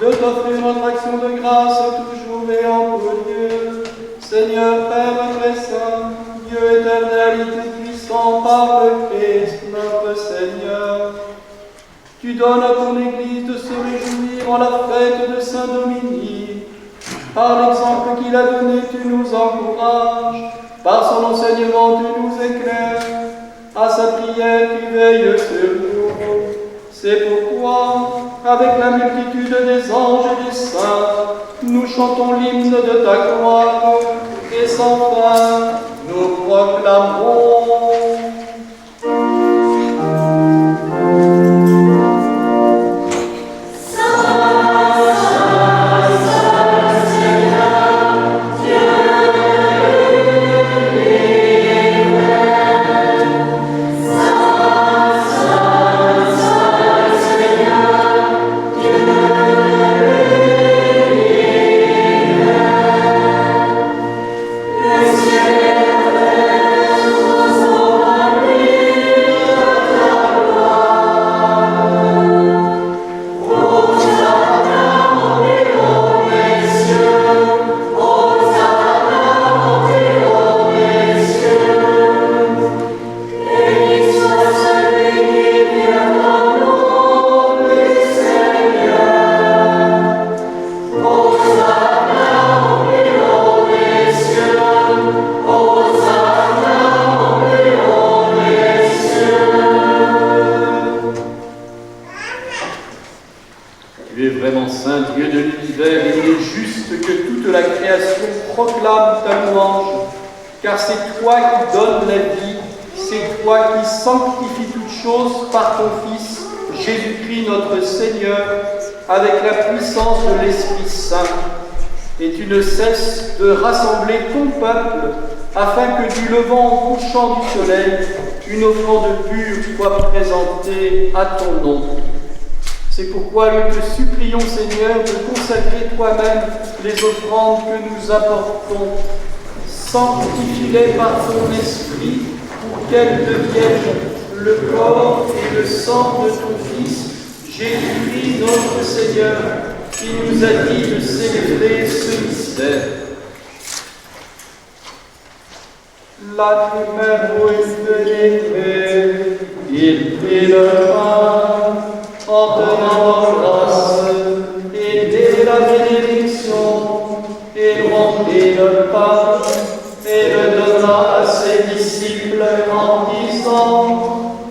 de t'offrir notre action de grâce toujours et en tout lieu. Seigneur, Père très saint, Dieu éternel et tout-puissant, par le Christ, notre Seigneur, tu donnes à ton Église de se réjouir en la fête de Saint-Dominique. Par l'exemple qu'il a donné, tu nous encourages. Par son enseignement, tu nous éclaires. À sa prière, tu veilles sur nous. C'est pourquoi, avec la multitude des anges et des saints, nous chantons l'hymne de ta gloire, et sans fin, nous proclamons. Tu es vraiment saint, Dieu de l'univers, et il est juste que toute la création proclame ta louange, car c'est toi qui donnes la vie, c'est toi qui sanctifies toutes choses par ton Fils, Jésus-Christ notre Seigneur, avec la puissance de l'Esprit Saint. Et tu ne cesses de rassembler ton peuple, afin que du levant au couchant du soleil, une offrande pure soit présentée à ton nom. C'est pourquoi nous te supplions, Seigneur, de consacrer toi-même les offrandes que nous apportons. Sanctifie-les par ton esprit pour qu'elles deviennent le corps et le sang de ton Fils, Jésus-Christ notre Seigneur, qui nous a dit de célébrer ce mystère. La prière où il délivré, il prit le pain, en tenant grâce, et dès la bénédiction, il rompit le pain et le donna à ses disciples en disant: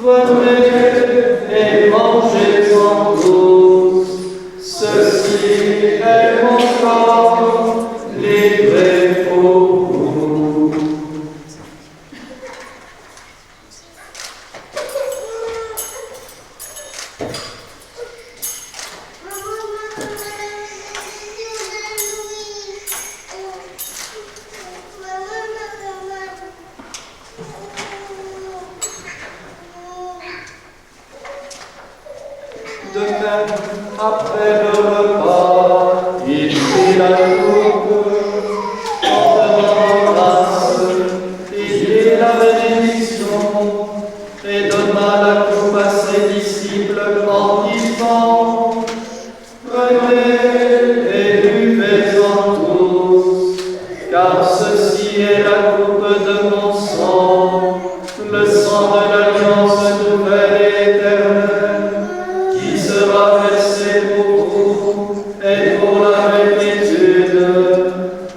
venez et mangez-en tous, ceci est mon corps livré pour vous. De même, après le repas, il prit la coupe, en donnant grâce, il dit la bénédiction, et donna la coupe à ses disciples en disant: prenez et buvez-en tous, car ceci est la coupe de mon sang, le sang de l'alliance nouvelle et éternelle, qui sera versé pour vous et pour la multitude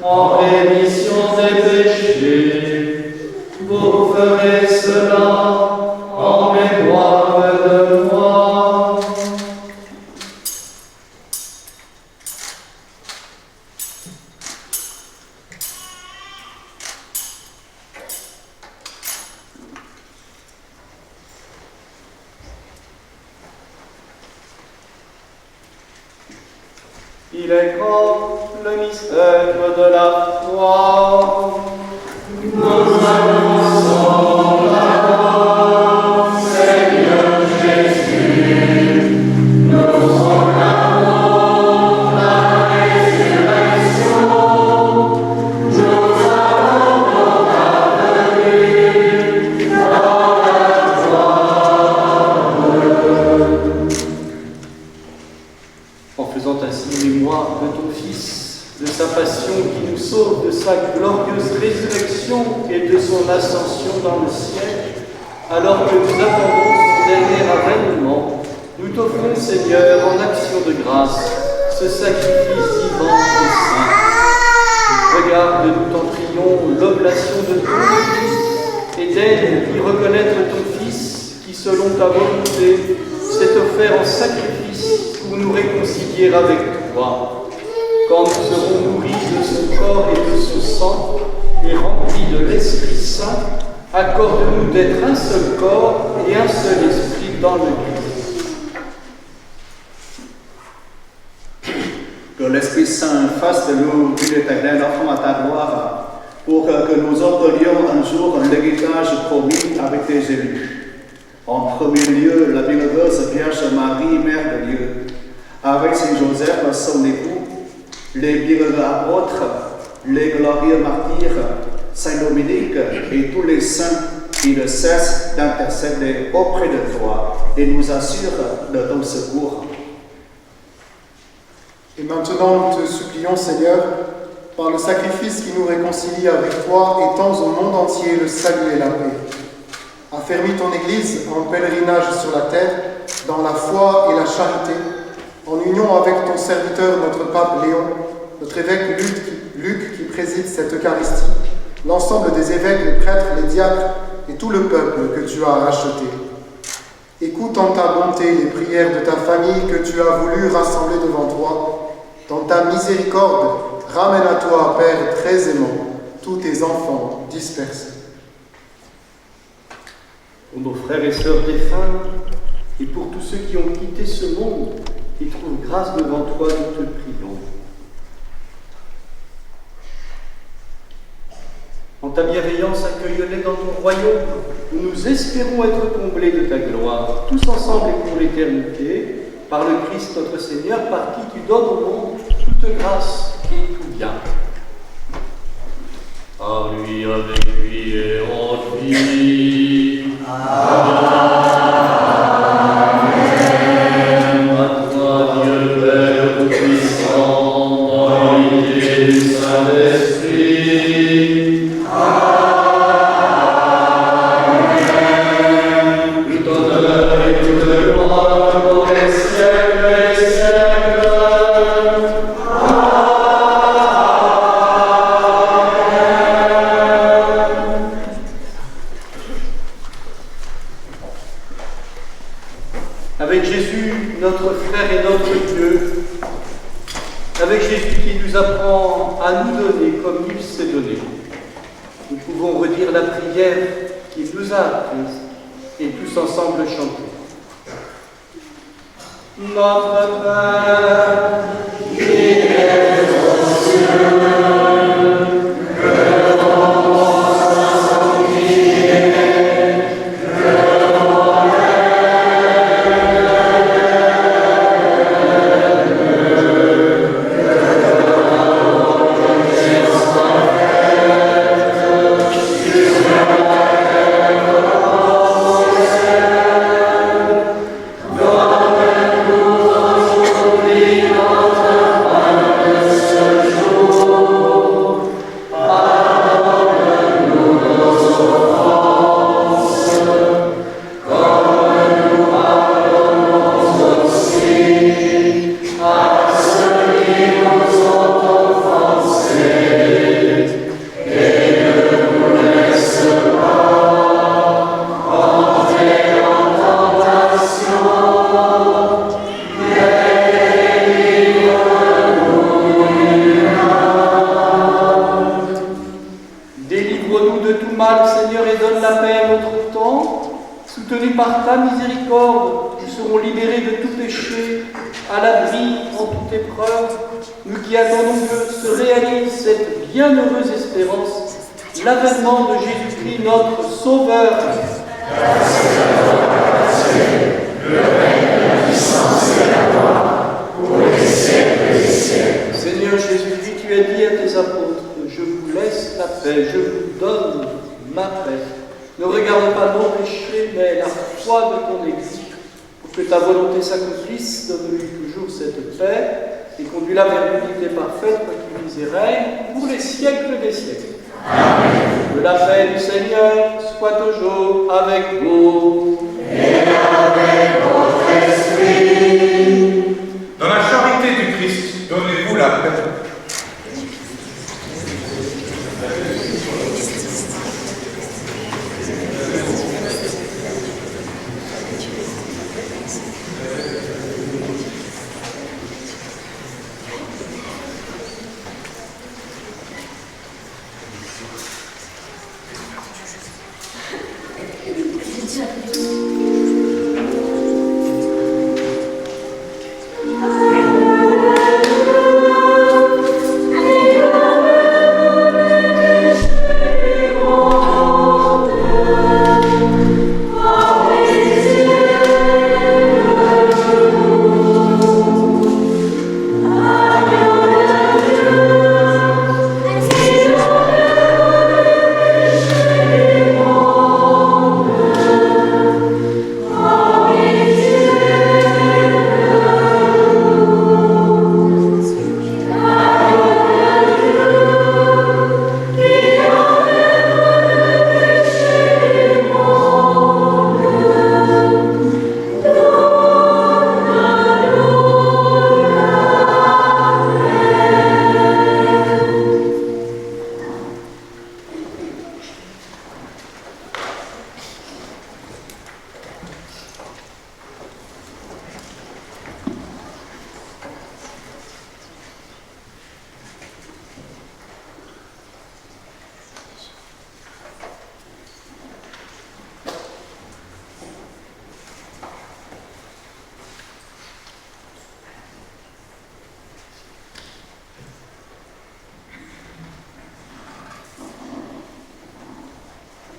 en rémission des péchés. Vous ferez cela en mémoire de moi. Il est grand le mystère de la foi. Nous annonçons la mort, Seigneur Jésus. Nous proclamons la résurrection. Nous glorieuse résurrection et de son ascension dans le ciel, alors que nous attendons son dernier avènement, nous t'offrons, Seigneur, en action de grâce, ce sacrifice vivant et saint. Regarde, nous t'en prions, l'oblation de ton Église, et d'aide y reconnaître ton Fils, qui, selon ta volonté, s'est offert en sacrifice pour nous réconcilier avec toi. Quand nous serons nourris de son corps et de son sang, et remplis de l'Esprit Saint, accorde-nous d'être un seul corps et un seul esprit dans le Christ. Que l'Esprit Saint fasse de nous une éternelle enfant à ta gloire, pour que nous obtenions un jour l'héritage promis avec tes élus. En premier lieu, la bienheureuse Vierge Marie, Mère de Dieu, avec Saint Joseph, son époux, les bienheureux apôtres, les glorieux martyrs, Saint Dominique et tous les saints qui ne cessent d'intercéder auprès de toi et nous assurent de ton secours. Et maintenant, nous te supplions, Seigneur, par le sacrifice qui nous réconcilie avec toi, étends au monde entier le salut et la paix. Affermis ton Église en pèlerinage sur la terre, dans la foi et la charité, en union avec ton serviteur, notre pape Léon, notre évêque Luc qui préside cette Eucharistie, l'ensemble des évêques, les prêtres, les diacres et tout le peuple que tu as racheté. Écoute en ta bonté les prières de ta famille que tu as voulu rassembler devant toi. Dans ta miséricorde, ramène à toi, Père très aimant, tous tes enfants dispersés. Pour nos frères et sœurs défunts, et pour tous ceux qui ont quitté ce monde et trouvent grâce devant toi, nous te prions. En ta bienveillance, accueille-les dans ton royaume, où nous espérons être comblés de ta gloire, tous ensemble et pour l'éternité, par le Christ notre Seigneur, par qui tu donnes au monde toute grâce et tout bien. À lui, avec lui et en lui. Amen. À toi, Dieu Père Tout-Puissant, dans l'unité du Saint-Esprit. Avec Jésus, notre frère et notre Dieu, avec Jésus qui nous apprend à nous donner comme il s'est donné, nous pouvons redire la prière qu'il nous a apprise et tous ensemble chanter. Notre Père, qui es aux cieux, par ta miséricorde, nous serons libérés de tout péché, à l'abri en toute épreuve, nous qui attendons que se réalise cette bienheureuse espérance, l'avènement de Jésus-Christ, notre Sauveur. Le règne, la puissance et la gloire, pour les siècles des siècles. Seigneur Jésus-Christ, tu as dit à tes apôtres, je vous laisse la paix, je vous donne ma paix. Ne regarde pas nos péchés, mais la foi de ton Église, pour que ta volonté s'accomplisse, donne-lui toujours cette paix, et conduis la vérité parfaite qui vise et règne pour les siècles des siècles. Que la paix du Seigneur soit toujours avec vous. Et avec votre esprit. Dans la charité du Christ, donnez-vous la paix.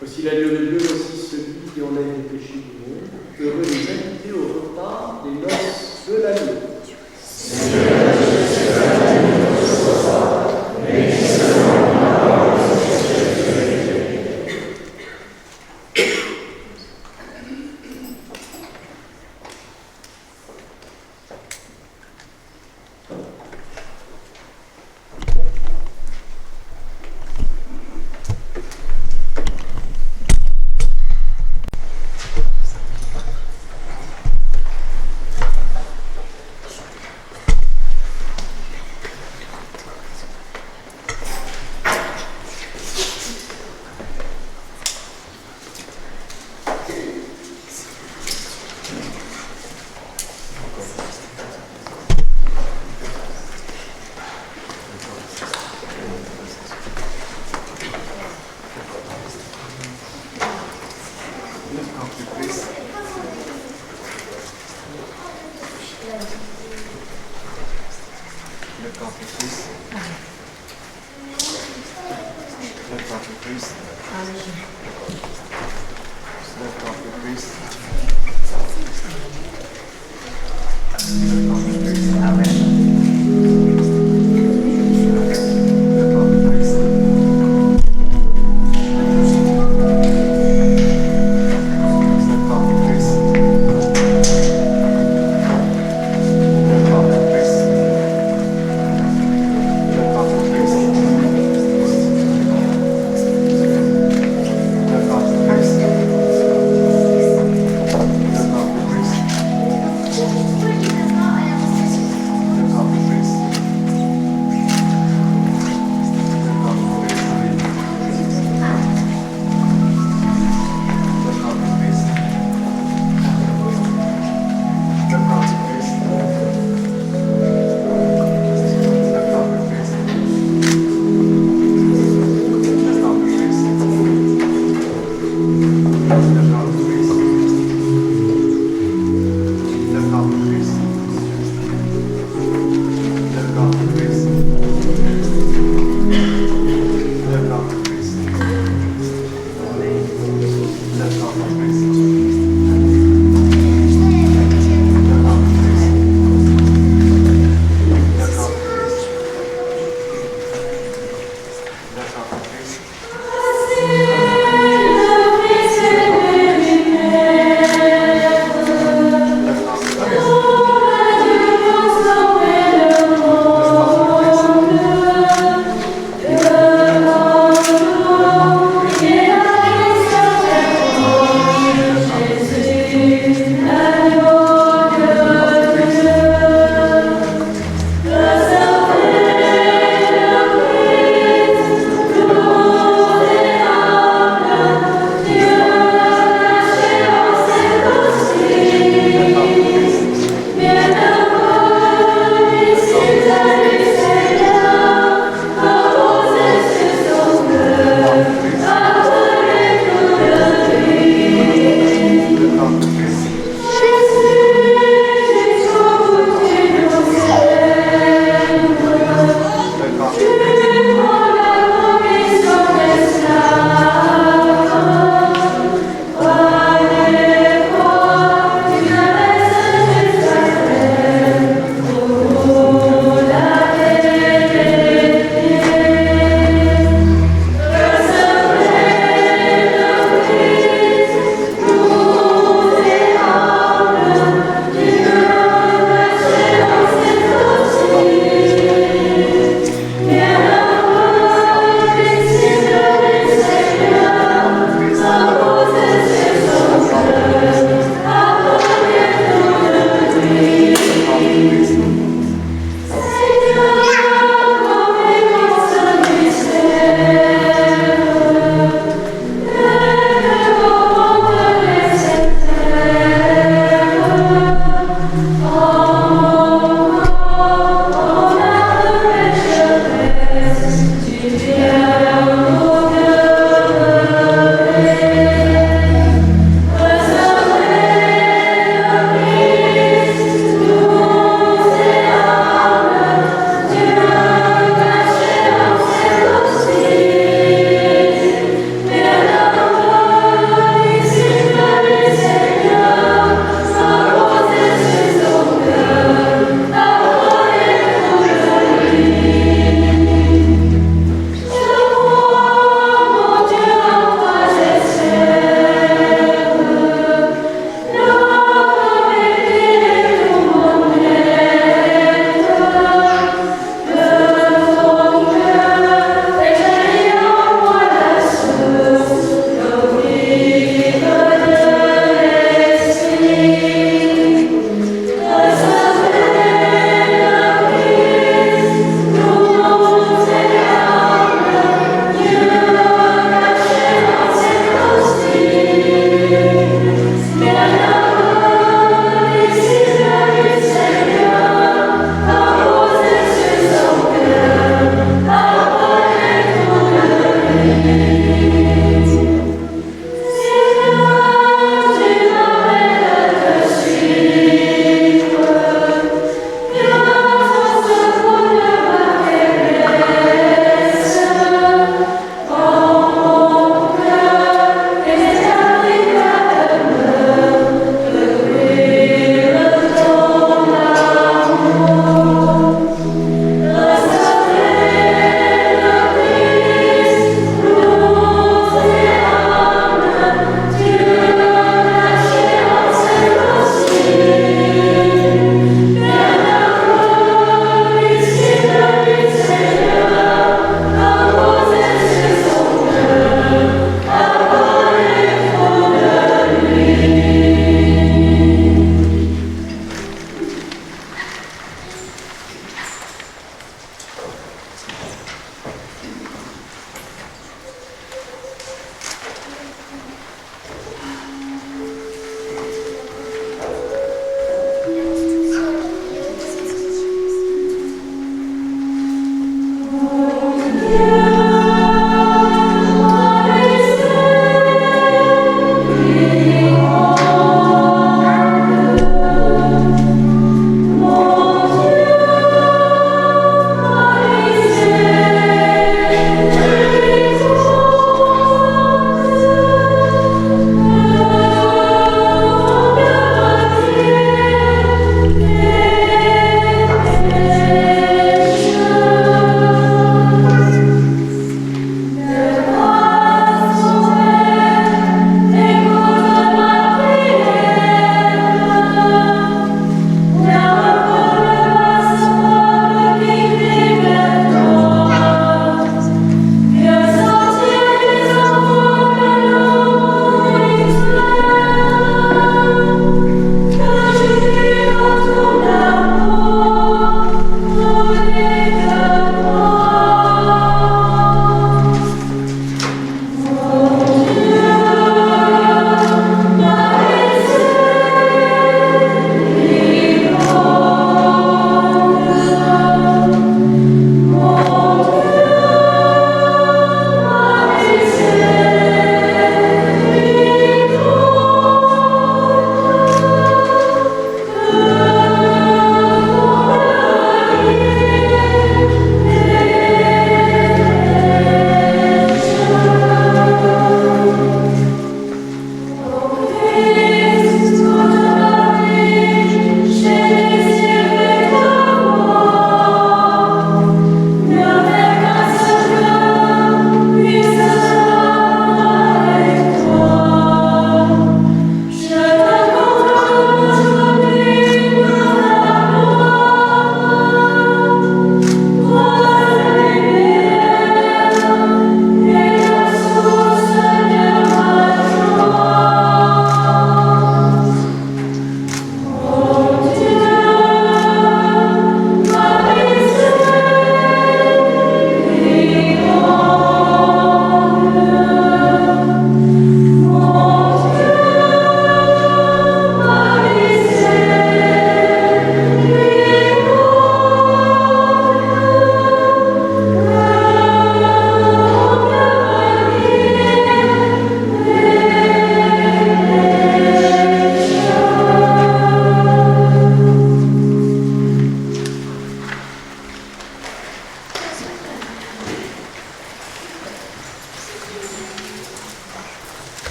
Voici l'agneau de Dieu, voici celui qui enlève les péchés du monde. Heureux les invités au repas des noces de l'agneau.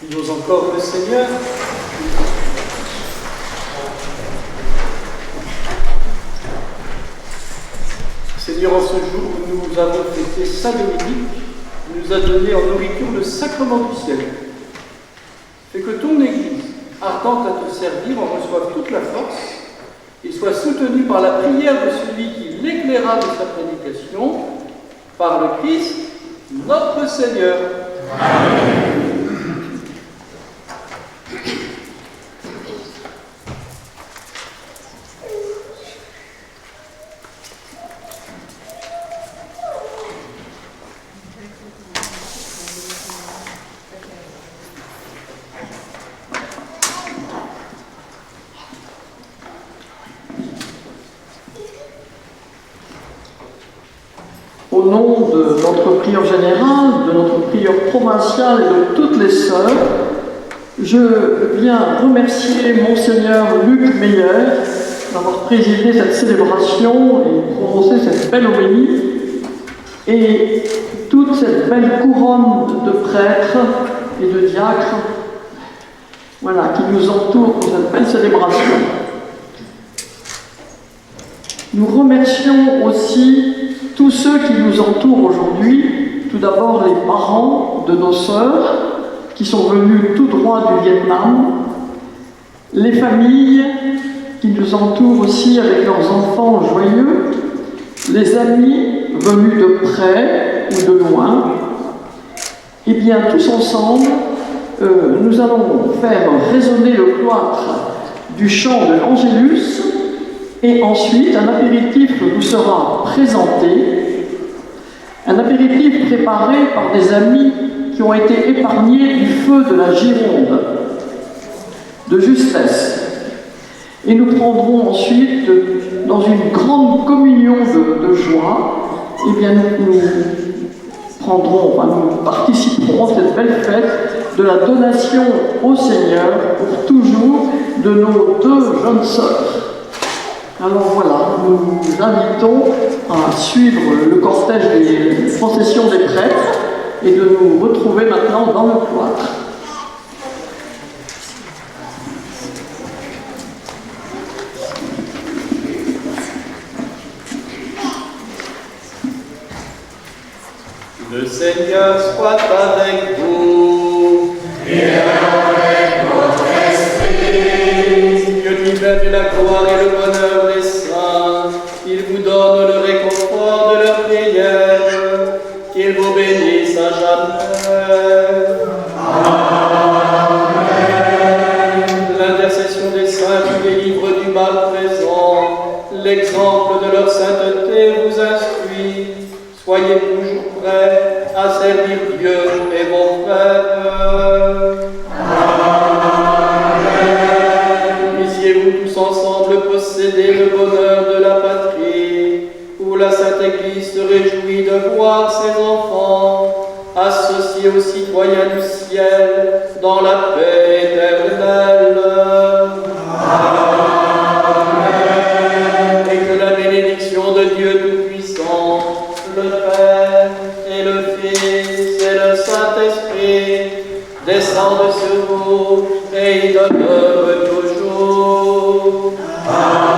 Prions encore le Seigneur. Seigneur, en ce jour où nous avons fêté Saint Dominique, tu nous as donné en nourriture le sacrement du ciel. Fais que ton Église, ardents à te servir, en reçoivent toute la force et soient soutenus par la prière de celui qui l'éclaira de sa prédication, par le Christ, notre Seigneur. Amen. Au nom de notre prieur générale, de notre prieur provinciale et de toutes les sœurs, je viens remercier Monseigneur Luc Meyer d'avoir présidé cette célébration et prononcé cette belle homélie et toute cette belle couronne de prêtres et de diacres, voilà, qui nous entourent pour cette belle célébration. Nous remercions aussi tous ceux qui nous entourent aujourd'hui, tout d'abord les parents de nos sœurs qui sont venus tout droit du Vietnam, les familles qui nous entourent aussi avec leurs enfants joyeux, les amis venus de près ou de loin. Et bien tous ensemble, nous allons faire résonner le cloître du chant de l'Angélus. Et ensuite, un apéritif vous sera présenté, un apéritif préparé par des amis qui ont été épargnés du feu de la Gironde, de justesse. Et nous prendrons ensuite, dans une grande communion de joie, eh bien nous participerons à cette belle fête de la donation au Seigneur pour toujours de nos 2 jeunes sœurs. Alors voilà, nous vous invitons à suivre le cortège des processions des prêtres et de nous retrouver maintenant dans le cloître. Le Seigneur soit avec vous. Et avec votre esprit. Dieu lui-même est la gloire et le bonheur des saints. Il vous donne le réconfort de leur prière. Qu'il vous bénisse à jamais. Amen. L'intercession des saints qui délivrent du mal présent, l'exemple de leur sainteté vous instruit. Soyez toujours prêts à servir Dieu et vos frères. Puissiez-vous tous ensemble posséder le bonheur de la patrie, où la Sainte Église se réjouit de voir ses enfants associés aux citoyens du ciel dans la paix éternelle. Amen. Et que la bénédiction de Dieu Tout-Puissant, le Père et le Fils et le Saint-Esprit descendent sur vous et y demeurent toujours. Amen.